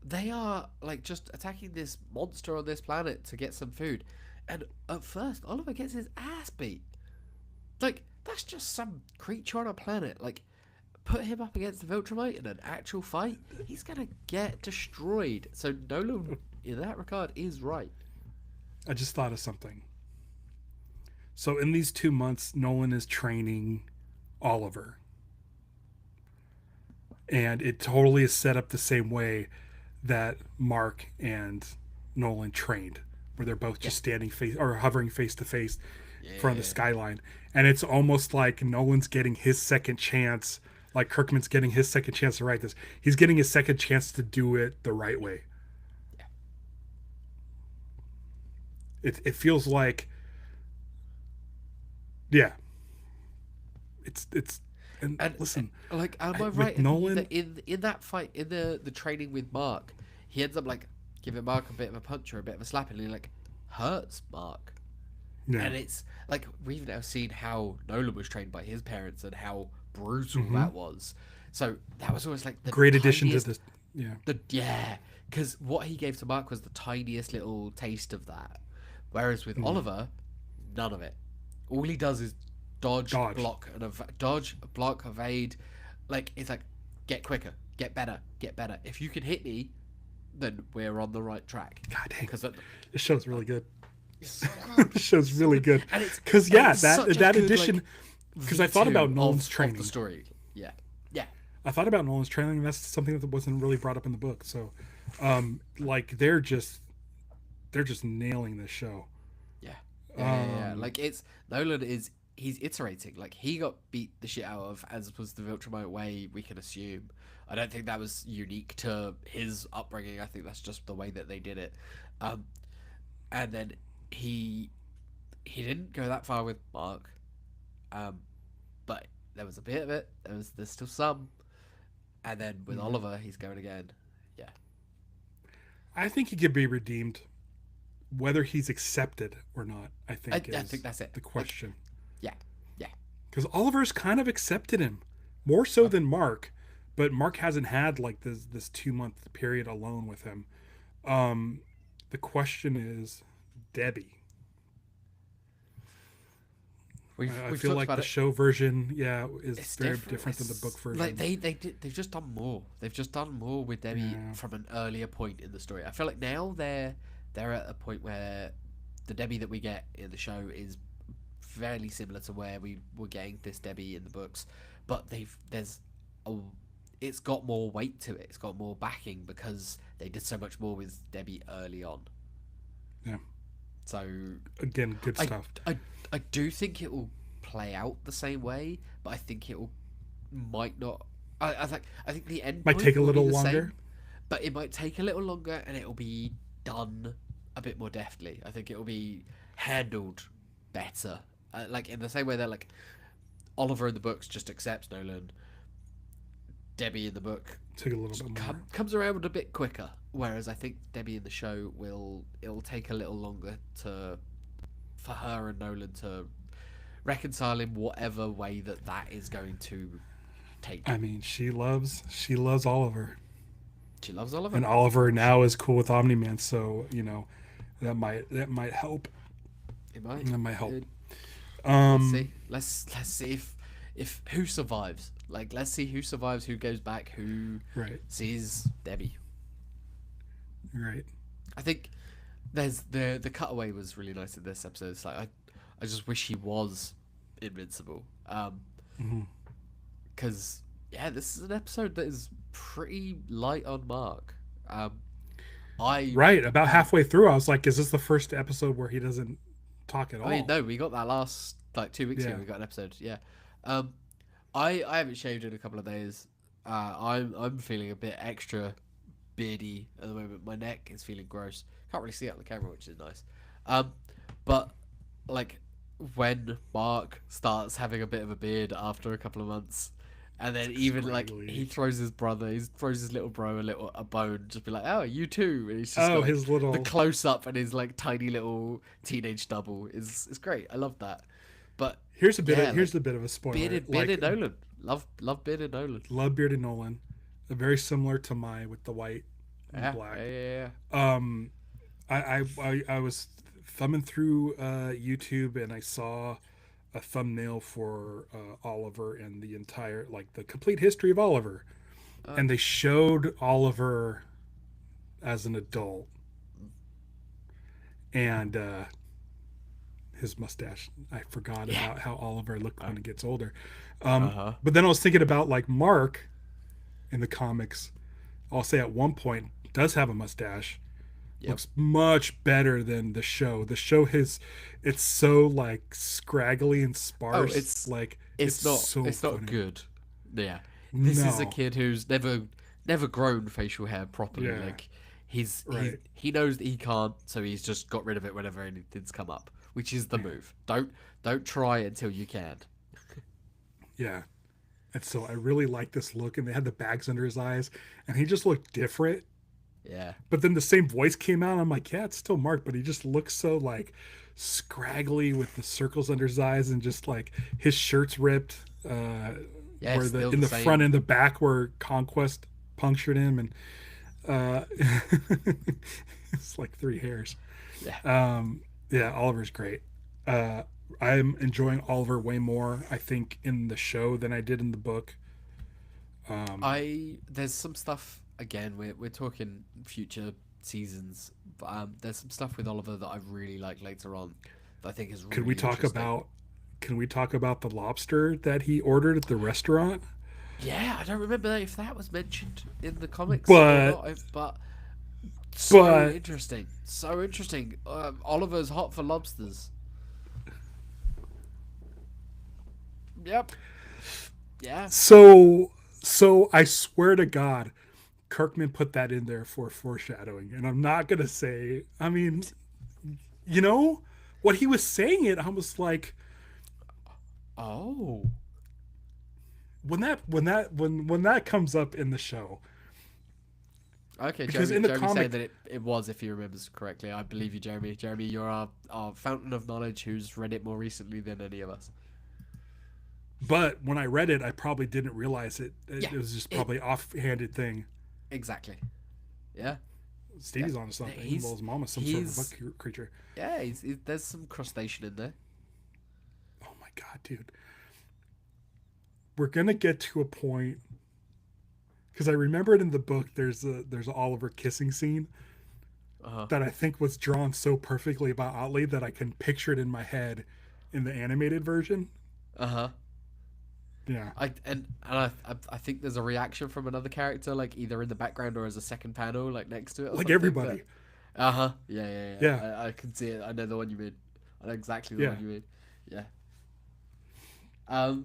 they are like just attacking this monster on this planet to get some food. And at first, Oliver gets his ass beat. Like, that's just some creature on a planet. Like, put him up against the Viltrumite in an actual fight, he's gonna get destroyed. So Nolan, in that regard, is right. I just thought of something. So in these 2 months, Nolan is training Oliver, and it totally is set up the same way that Mark and Nolan trained, where they're both Yeah. just standing face or hovering face to face in front of the Yeah. skyline, and it's almost like Nolan's getting his second chance, like Kirkman's getting his second chance to write this. He's getting his second chance to do it the right way. Yeah. It feels like, yeah, it's and And listen, like, am I right with in thinking Nolan, that in that fight in the training with Mark, he ends up like giving Mark a bit of a punch or a bit of a slap, and he like hurts Mark. yeah, And it's like we've now seen how Nolan was trained by his parents and how brutal mm-hmm. that was. So that was always like the Great addition to tiniest, this. Yeah, yeah, because what he gave to Mark was the tiniest little taste of that. Whereas with Oliver, none of it. All he does is dodge, dodge. block, and dodge, block, evade. Like it's like get quicker, get better, get better. If you can hit me, then we're on the right track. God dang, Because this show's really good. it's so good. This show's really good. And it's Because yeah, it's such a that good, addition. like, Because I thought about V2 Nolan's of training. the story. Yeah, yeah, I thought about Nolan's training. And that's something that wasn't really brought up in the book. So, like they're just nailing this show. yeah, yeah. Like it's Nolan is he's iterating. Like he got beat the shit out of, as was the Viltrumite way. We can assume. I don't think that was unique to his upbringing. I think that's just the way that they did it. And then he didn't go that far with Mark, but there was a bit of it. There's still some, and then with Oliver, he's going again. Yeah, I think he could be redeemed, whether he's accepted or not. I think I think that's it. the question. Yeah, yeah, Because Oliver's kind of accepted him more so than Mark, but Mark hasn't had like this 2 month period alone with him. The question is Debbie. I feel like the show version, is it's very different than the book version. Like they've just done more. They've just done more with Debbie from an earlier point in the story. I feel like now they're at a point where the Debbie that we get in the show is fairly similar to where we were getting this Debbie in the books, but it's got more weight to it. It's got more backing because they did so much more with Debbie early on. Yeah. So Again, good stuff. I do think it will play out the same way, but I think it might not. I think the end Might point take a will be little the longer. same, but it might take a little longer, and it will be done a bit more deftly. I think it will be handled better, like in the same way that like Oliver in the books just accepts Nolan. Debbie in the book Took a little bit more. comes around a bit quicker, whereas I think Debbie in the show it'll take a little longer for her and Nolan to reconcile in whatever way that is going to take. I mean, she loves Oliver, She loves Oliver, and Oliver now is cool with Omni-Man, so that might help. It might. That might help. Let's see. Let's see if who survives. Like, let's see who survives, who goes back, who sees Debbie. Right. I think there's the cutaway was really nice in this episode. It's like I just wish he was invincible. Because this is an episode that is pretty light on Mark. About halfway through, I was like, "Is this the first episode where he doesn't talk at all?" I mean, no, we got that last 2 weeks ago. We got an episode. Yeah. I haven't shaved in a couple of days. I'm feeling a bit extra beardy at the moment. My neck is feeling gross. Can't really see it on the camera, which is nice. But like when Mark starts having a bit of a beard after a couple of months, and then even scraggly. Like he throws his little bro a bone, just be like, "Oh, you too." And he's just his little the close up and his like tiny little teenage double is great. I love that. But here's a bit of a spoiler. Bearded Nolan. Love bearded Nolan. Love bearded Nolan. Very similar to my with the white and black. Yeah. I was thumbing through YouTube and I saw a thumbnail for Oliver and the entire the complete history of Oliver, and they showed Oliver as an adult and his mustache. I forgot about how Oliver looked when he gets older. But then I was thinking about Mark in the comics. I'll say at one point does have a mustache. Looks much better than the show. The show it's so scraggly and sparse. It's not good. Yeah. This is a kid who's never grown facial hair properly. Yeah. He knows that he can't, so he's just got rid of it whenever anything's come up, which is the move. Don't try until you can. Yeah. And so I really like this look, and they had the bags under his eyes, and he just looked different. Yeah. But then the same voice came out, and I'm like, yeah, it's still Mark, but he just looks so scraggly with the circles under his eyes, and just his shirt's ripped. Where in the front and the back where Conquest punctured him, and it's like 3 hairs. Yeah. Oliver's great. I'm enjoying Oliver way more, I think, in the show than I did in the book. There's some stuff, again, we're talking future seasons, but there's some stuff with Oliver that I really like later on that I think is really Can we talk about the lobster that he ordered at the restaurant? Yeah, I don't remember if that was mentioned in the comics but, or not, but interesting. So interesting. Oliver's hot for lobsters. Yep. Yeah. So I swear to God, Kirkman put that in there for foreshadowing, and I'm not gonna say. I mean, what he was saying, I was like, oh. When that comes up in the show. Okay, because Jeremy said that it was, if he remembers correctly. I believe you, Jeremy. Jeremy, you're our fountain of knowledge who's read it more recently than any of us. But when I read it, I probably didn't realize it. It was just probably offhanded thing. Exactly. Yeah. Stevie's onto something. Well, his mom is some sort of bug creature. Yeah, there's some crustacean in there. Oh my God, dude. We're gonna get to a point, because I remember it in the book. There's a Oliver kissing scene that I think was drawn so perfectly by Otley that I can picture it in my head in the animated version. Yeah. I think there's a reaction from another character, either in the background or as a second panel, next to it. Everybody. Yeah. I can see it. I know the one you mean. I know exactly the one you mean. Yeah. I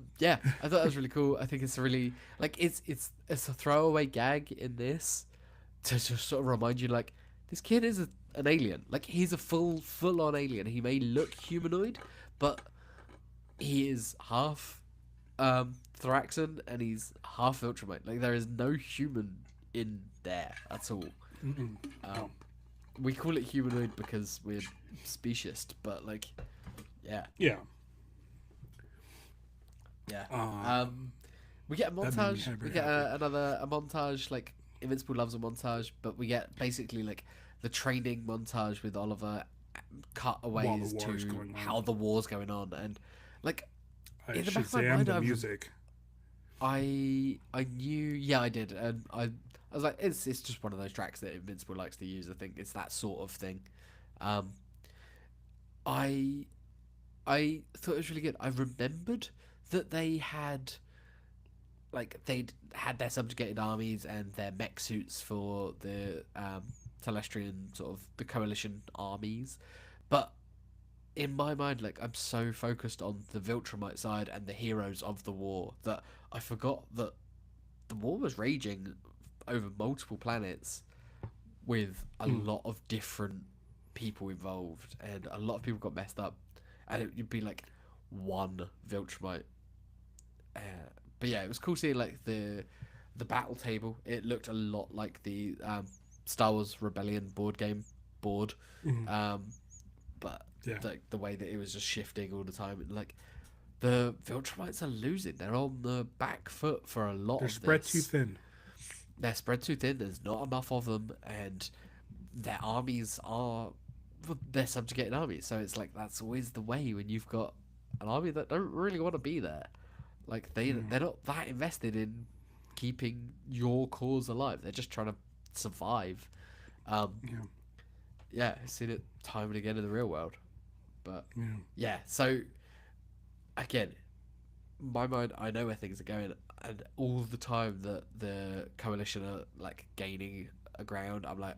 thought that was really cool. I think it's really it's a throwaway gag in this to just sort of remind you this kid is an alien. He's a full on alien. He may look humanoid, but he is half Thraxon, and he's half Viltrumite. Like, there is no human in there at all. No. We call it humanoid because we're speciesist, but like, yeah. Yeah. We get a montage. We get another montage. Like, Invincible loves a montage, but we get basically like the training montage with Oliver, cutaways to how the war's going on, and like in the back of my mind, the music. I knew, yeah, I did, and I was like, it's just one of those tracks that Invincible likes to use. I think it's that sort of thing. I thought it was really good. I remembered that they had, like, they'd had their subjugated armies and their mech suits for the Telestrian, sort of the coalition armies, but in my mind, like, I'm so focused on the Viltrumite side and the heroes of the war that I forgot that the war was raging over multiple planets with a lot of different people involved, and a lot of people got messed up, and it'd be like one Viltrumite. But yeah, it was cool seeing like the battle table. It looked a lot like the Star Wars Rebellion board game board, but yeah, like the way that it was just shifting all the time. Like, the Viltrumites are losing. They're on the back foot for a lot. They're spread too thin. They're spread too thin. There's not enough of them, and their armies are, they're subjugated armies. So it's like, that's always the way when you've got an army that don't really want to be there. Like, they're not that invested in keeping your cause alive. They're just trying to survive. Yeah, I've seen it time and again in the real world. But yeah, so again, in my mind, I know where things are going, and all the time that the coalition are like gaining a ground, I'm like,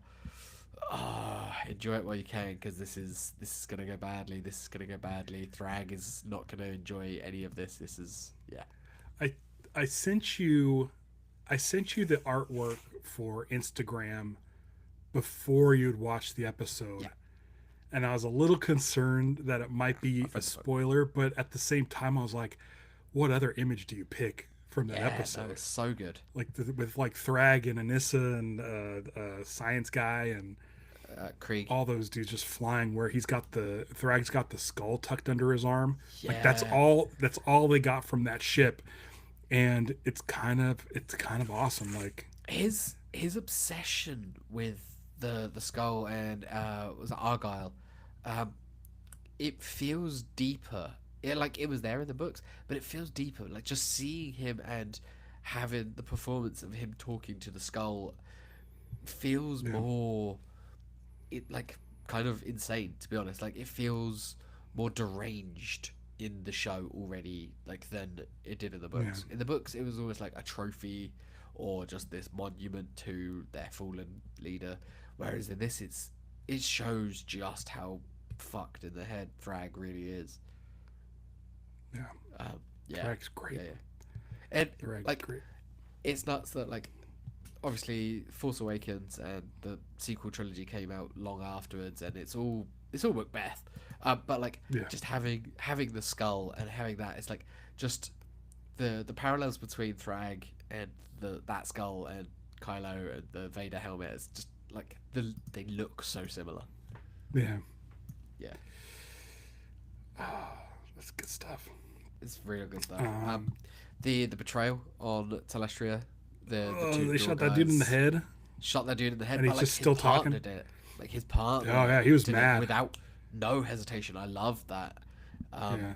enjoy it while you can, because this is gonna go badly. This is gonna go badly. Thragg is not gonna enjoy any of this. This is I sent you the artwork for Instagram before you'd watched the episode. Yeah. And I was a little concerned that it might be a spoiler, but at the same time I was like, what other image do you pick from that episode? It's so good. Like with like Thragg and Anissa and Science Guy and Krieg. All those dudes just flying, where Thragg's got the skull tucked under his arm. Yeah. Like that's all they got from that ship. And it's kind of awesome. Like his obsession with the skull and was it Argyle, it feels deeper. It was there in the books, but it feels deeper. Like, just seeing him and having the performance of him talking to the skull feels more, like, kind of insane, to be honest. Like, it feels more deranged in the show already, like, than it did in the books. In the books, it was always like a trophy or just this monument to their fallen leader, whereas in this, it shows just how fucked in the head Thragg really is. Thragg's great. And Thragg's like, great. It's nuts that, like, obviously Force Awakens and the sequel trilogy came out long afterwards, and it's all Macbeth. But like, just having the skull and having that, it's like, just the parallels between Thragg and that skull and Kylo and the Vader helmet is just like, they look so similar. Yeah. That's good stuff. It's real good stuff. The betrayal on Telestria. The two they shot that dude in the head. Shot that dude in the head, and but he's like, just still talking. Did it. Like, his partner. Oh yeah, he was mad without no hesitation. I love that. But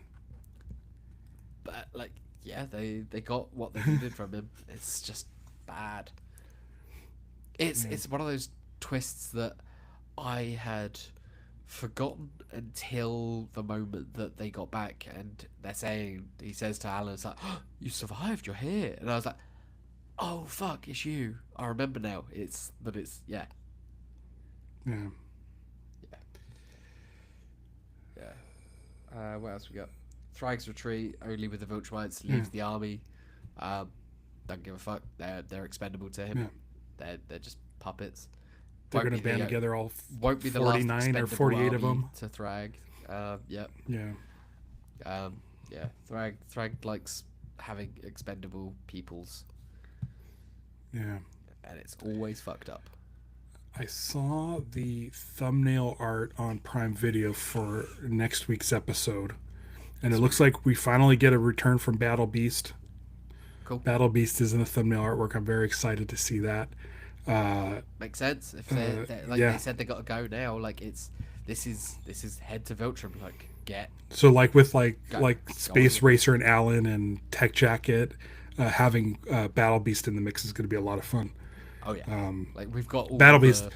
like, they got what they needed from him. It's just bad. It's one of those twists that I had forgotten until the moment that they got back, and he says to Alan, it's like, oh, you survived, you're here. And I was like, oh fuck, it's you. I remember now. What else we got? Thragg's retreat, only with the Viltrumites, leaves the army. Don't give a fuck. They're expendable to him. They're just puppets. They're going to band together all won't be the 49 or 48 of them to Thragg. Thragg likes having expendable peoples. Yeah. And it's always fucked up. I saw the thumbnail art on Prime Video for next week's episode, and it looks like we finally get a return from Battle Beast. Cool. Battle Beast is in the thumbnail artwork. I'm very excited to see that. Makes sense. If they said they got to go now, like this is head to Viltrum. Like so like with Space Racer and Alan and Tech Jacket, having Battle Beast in the mix is going to be a lot of fun. Oh yeah, like we've got all Battle Beast.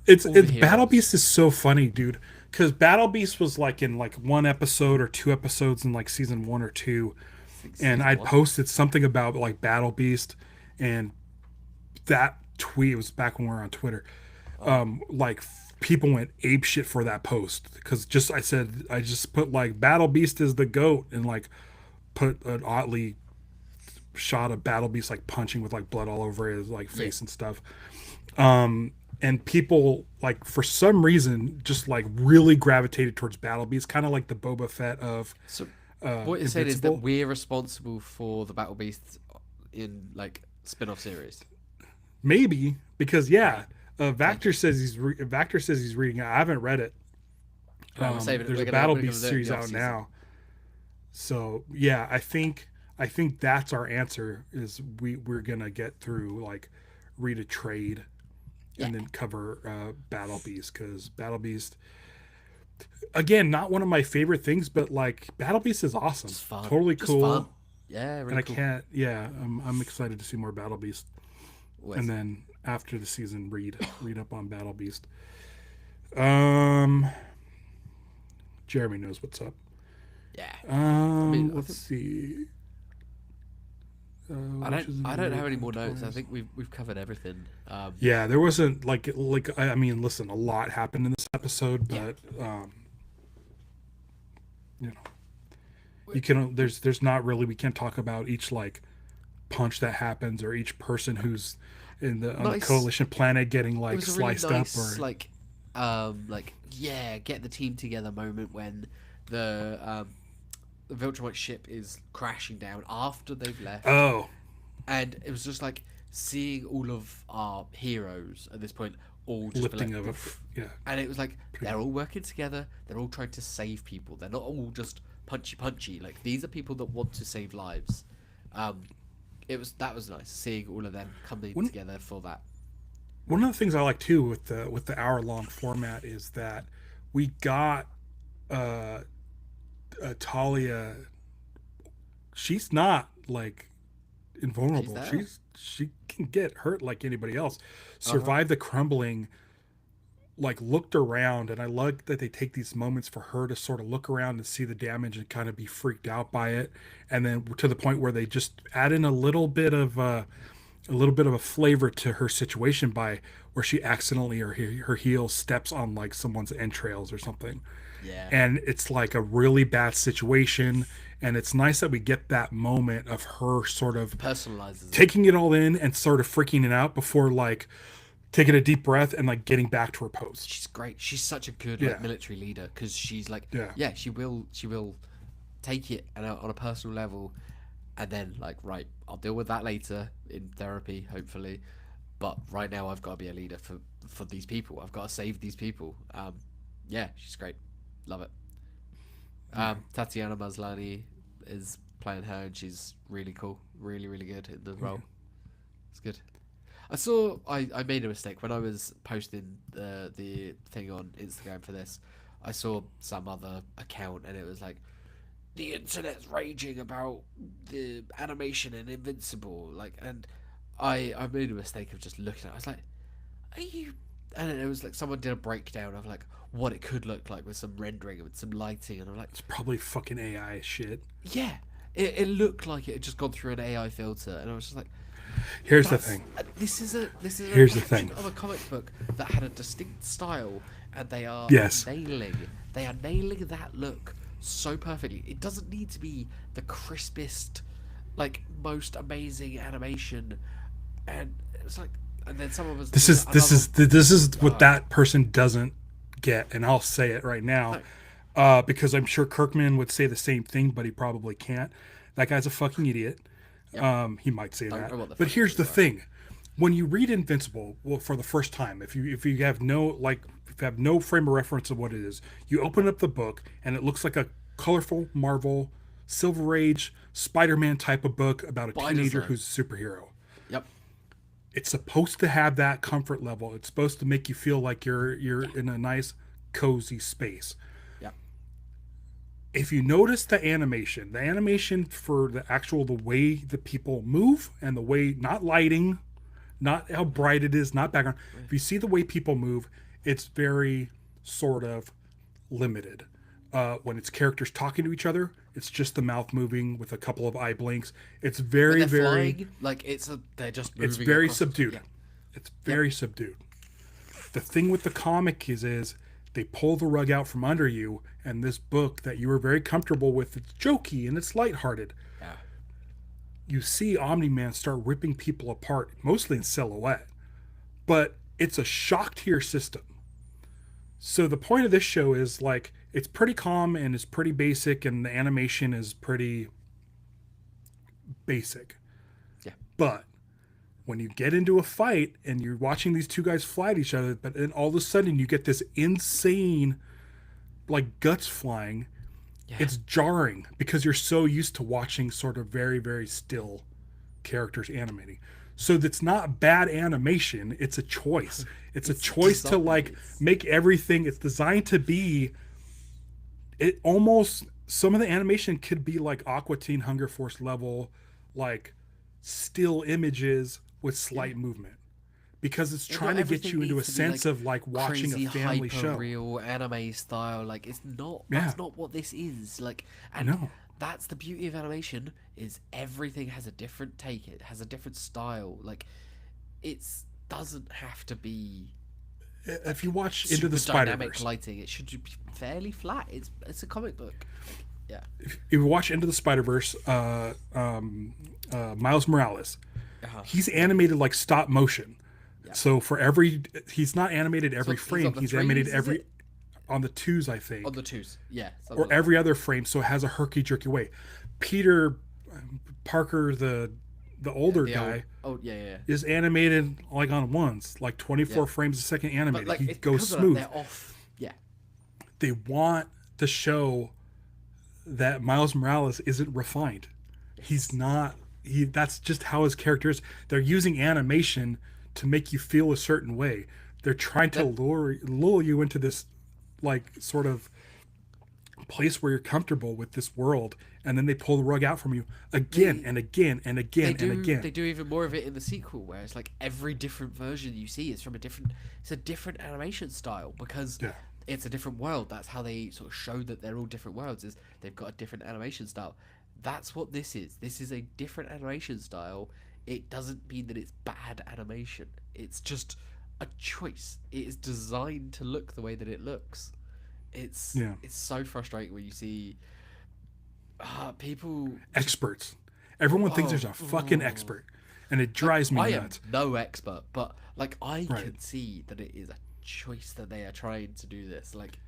It's Battle Beast is so funny, dude. Because Battle Beast was like in like one episode or two episodes in like season 1 or 2, and I'd posted something about like Battle Beast, and that tweet was back when we were on Twitter. Like people went ape shit for that post because I just put like Battle Beast is the GOAT and like put an oddly shot of Battle Beast like punching with like blood all over his like face and stuff. And people like for some reason just like really gravitated towards Battle Beast, kind of like the Boba Fett of what you're saying is that we're responsible for the Battle Beast in like spin-off series. Maybe because Vactor says he's reading it. I haven't read it. There's a Battle Beast series out now. So yeah, I think that's our answer. Is we're gonna get through like read a trade, and then cover Battle Beast, because Battle Beast, again, not one of my favorite things, but like Battle Beast is awesome. It's fun. Totally Just cool. fun. Yeah, really and I cool. can't. Yeah, I'm excited to see more Battle Beast. And then after the season, read up on Battle Beast. Jeremy knows what's up. Yeah. Let's see. I don't have any more notes. I think we've covered everything. Yeah, there wasn't I mean, listen, a lot happened in this episode, but you can there's not really, we can't talk about each like punch that happens or each person who's on the coalition planet getting like sliced really nice, up or get the team together moment when the Viltrumite ship is crashing down after they've left. Oh. And it was just like seeing all of our heroes at this point all just lifting of it. Yeah. And it was like they're all working together, they're all trying to save people. They're not all just punchy. Like these are people that want to save lives. That was nice seeing all of them coming together for that. One of the things I like too with the hour-long format is that we got Talia. She's not like invulnerable. She can get hurt like anybody else. Survive the crumbling. Like looked around, and I like that they take these moments for her to sort of look around and see the damage and kind of be freaked out by it, and then to the point where they just add in a little bit of a flavor to her situation by where she accidentally or her heel steps on like someone's entrails or something. Yeah. And it's like a really bad situation, and it's nice that we get that moment of her sort of personalizes taking it all in and sort of freaking it out before like taking a deep breath and like getting back to her post. She's great. She's such a good like military leader, because she's like she will take it and on a personal level, and then like, right, I'll deal with that later in therapy hopefully, but right now I've got to be a leader for these people. I've got to save these people. She's great. Love it. Tatiana Maslany is playing her, and she's really cool, really good in the role. It's good. I made a mistake when I was posting the thing on Instagram for this. I saw some other account, and it was like, the internet's raging about the animation in Invincible, and I made a mistake of just looking at it. I was like, are you? And it was like someone did a breakdown of like what it could look like with some rendering and with some lighting, and I'm like, it's probably fucking AI shit. Yeah, it looked like it had just gone through an AI filter, and I was just like, here's the thing. This is a here's the thing of a comic book that had a distinct style, and they are nailing that look so perfectly. It doesn't need to be the crispest, like most amazing animation, and it's like, and then some of us. This is what that person doesn't get, and I'll say it right now, because I'm sure Kirkman would say the same thing, but he probably can't. That guy's a fucking idiot. Yep. He might say Don't that. know what the But fuck it here's is, the right? thing: when you read Invincible, well, for the first time, if you have no like if you have no frame of reference of what it is, you open up the book and it looks like a colorful Marvel Silver Age Spider-Man type of book about a By teenager design. who's a superhero. Yep. It's supposed to have that comfort level. It's supposed to make you feel like you're Yeah. in a nice cozy space. Yep. If you notice the animation for the way the people move and the way, not lighting, not how bright it is, not background. If you see the way people move, it's very sort of limited. When it's characters talking to each other, it's just the mouth moving with a couple of eye blinks. It's When very, they're very, flying, like they're just it's moving very across. subdued. Yeah. It's Yep. very subdued. The thing with the comic is they pull the rug out from under you, and this book that you were very comfortable with, it's jokey and it's lighthearted. Yeah. You see Omni-Man start ripping people apart, mostly in silhouette, but it's a shock to your system. So the point of this show is like it's pretty calm and it's pretty basic, and the animation is pretty basic. Yeah. But when you get into a fight and you're watching these two guys fly at each other, but then all of a sudden you get this insane like guts flying, Yeah. it's jarring because you're so used to watching sort of very, very still characters animating. So that's not bad animation, it's a choice. It's a choice to like make everything, it's designed to be, it almost, some of the animation could be like Aqua Teen Hunger Force level, like still images with slight movement, because it's trying to get you into a sense of like watching a family show. Real anime style. Like it's not. Yeah. That's not what this is. Like, and No. that's the beauty of animation. Is everything has a different take. It has a different style. Like, it's doesn't have to be If you watch Into super the dynamic Spider-Verse, lighting. It should be fairly flat. It's a comic book. Yeah. if you watch Into the Spider-Verse, Miles Morales, he's animated like stop motion. Yeah. So he's not animated every frame. He's animated every on the twos, I think, On the twos. Yeah. or every other frame. So it has a herky jerky way. Peter Parker, the older guy, yeah. is animated like on ones, like 24 frames a second animated. But like He it's goes because of smooth. that, they're off. Yeah. They want to show that Miles Morales isn't refined. He's not. That's just how his character is. They're using animation to make you feel a certain way. They're trying to lure you into this like sort of place where you're comfortable with this world, and then they pull the rug out from you again and again and again and again. They do even more of it in the sequel, where it's like every different version you see is from a different. It's a different animation style because it's a different world. That's how they sort of show that they're all different worlds. Is they've got a different animation style. That's what this is. This is a different animation style. It doesn't mean that it's bad animation. It's just a choice. It is designed to look the way that it looks. It's so frustrating when you see people experts. Everyone thinks there's a fucking expert, and it drives me nuts. I am no expert, but like I can see that it is a choice that they are trying to do this. Like,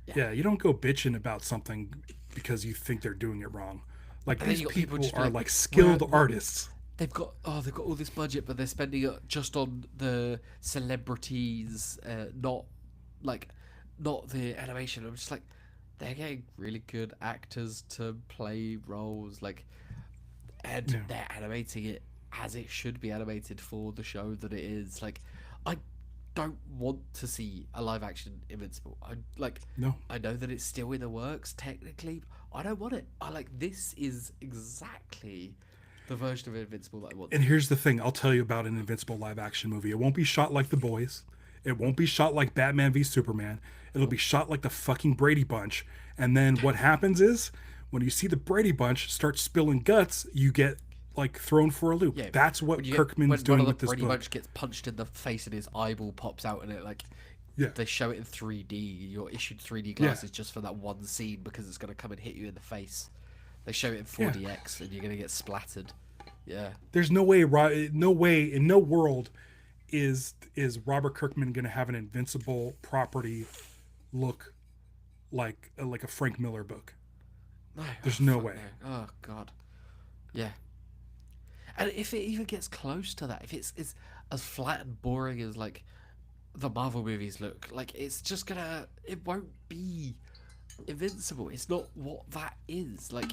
you don't go bitching about something because you think they're doing it wrong. Like these people are like skilled artists. They've got all this budget, but they're spending it just on the celebrities, not the animation. I'm just like, they're getting really good actors to play roles, like, and they're animating it as it should be animated for the show that it is. Like, I don't want to see a live action Invincible. I know that it's still in the works technically. But I don't want it. This is exactly the version of Invincible that I want. And here's the thing: I'll tell you about an Invincible live action movie. It won't be shot like The Boys. It won't be shot like Batman v Superman. It'll be shot like the fucking Brady Bunch. And then what happens is, when you see the Brady Bunch start spilling guts, you get like thrown for a loop. Yeah, that's what Kirkman's doing with this book. Brady Bunch gets punched in the face and his eyeball pops out, and it they show it in 3D. You're issued 3D glasses just for that one scene because it's going to come and hit you in the face. They show it in 4DX and you're going to get splattered. Yeah. There's no way in no world is Robert Kirkman going to have an Invincible property look like a Frank Miller book. No, there's no way. No. Oh god. Yeah. And if it even gets close to that, if it's as flat and boring as like the Marvel movies look, like it won't be Invincible. It's not what that is. Like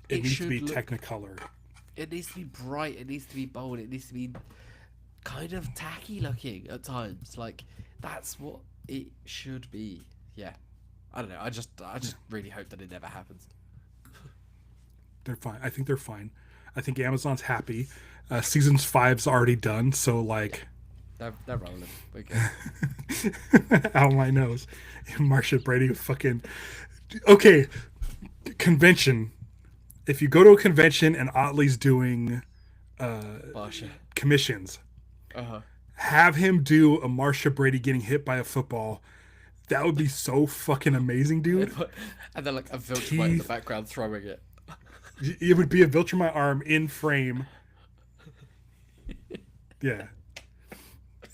It needs to should be look, Technicolor. it needs to be bright. It needs to be bold. It needs to be kind of tacky looking at times. Like that's what it should be. Yeah, I don't know. I just really hope that it never happens. They're fine. I think they're fine. I think Amazon's happy. Season 5's already done, so like they're rolling. Okay. out my nose. Marsha Brady fucking okay. Convention. If you go to a convention and Otley's doing commissions, have him do a Marsha Brady getting hit by a football. That would be so fucking amazing, dude. And then like a Viltrumite in the background throwing it. It would be a Viltrumite arm in frame. Yeah.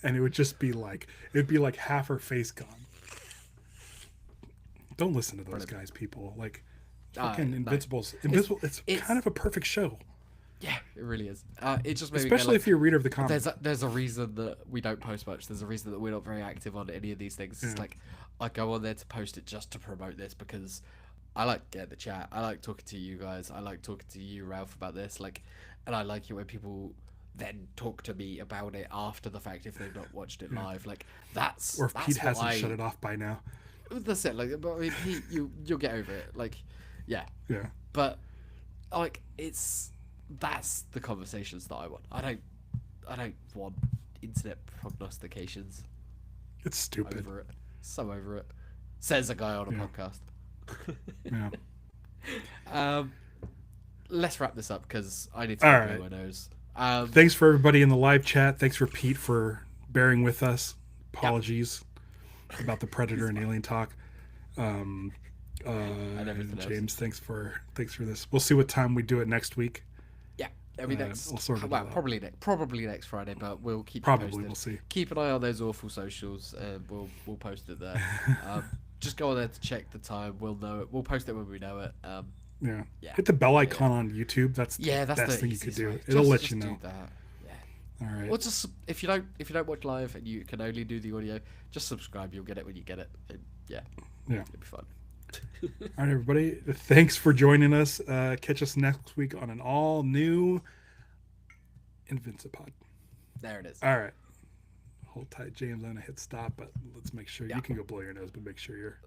And it would just be like, it'd be like half her face gone. Don't listen to those guys, people. Like, fucking Invincible's. Invincible, it's kind of a perfect show. Yeah, it really is. It just made especially if you're a reader of the comics. There's a reason that we don't post much. There's a reason that we're not very active on any of these things. It's like I go on there to post it just to promote this because I like getting the chat. I like talking to you guys. I like talking to you, Ralph, about this. Like, and I like it when people then talk to me about it after the fact if they've not watched it live. Like that's or if Pete hasn't shut it off by now. That's it. Like, but I mean, Pete, you'll get over it. Like, yeah. But like that's the conversations that I want. I don't want internet prognostications. It's stupid. Over it. So over it. Says a guy on a podcast. Let's wrap this up because I need to blow my nose. Thanks for everybody in the live chat. Thanks for Pete for bearing with us. Apologies about the Predator and Alien talk. And James, thanks for this. We'll see what time we do it next week. Yeah, next. Probably next Friday, but we'll keep you posted. We'll see. Keep an eye on those awful socials. We'll post it there. Just go on there to check the time. We'll know it. We'll post it when we know it. Yeah. Hit the bell icon on YouTube. That's the best thing you could do. It'll let you know. Do that. Yeah. All right. Well, just if you don't watch live and you can only do the audio, just subscribe. You'll get it when you get it. And it'll be fun. All right, everybody. Thanks for joining us. Catch us next week on an all new Invincipod. There it is. All right. Hold tight, James. I'm gonna hit stop, but let's make sure you can go blow your nose, but make sure you're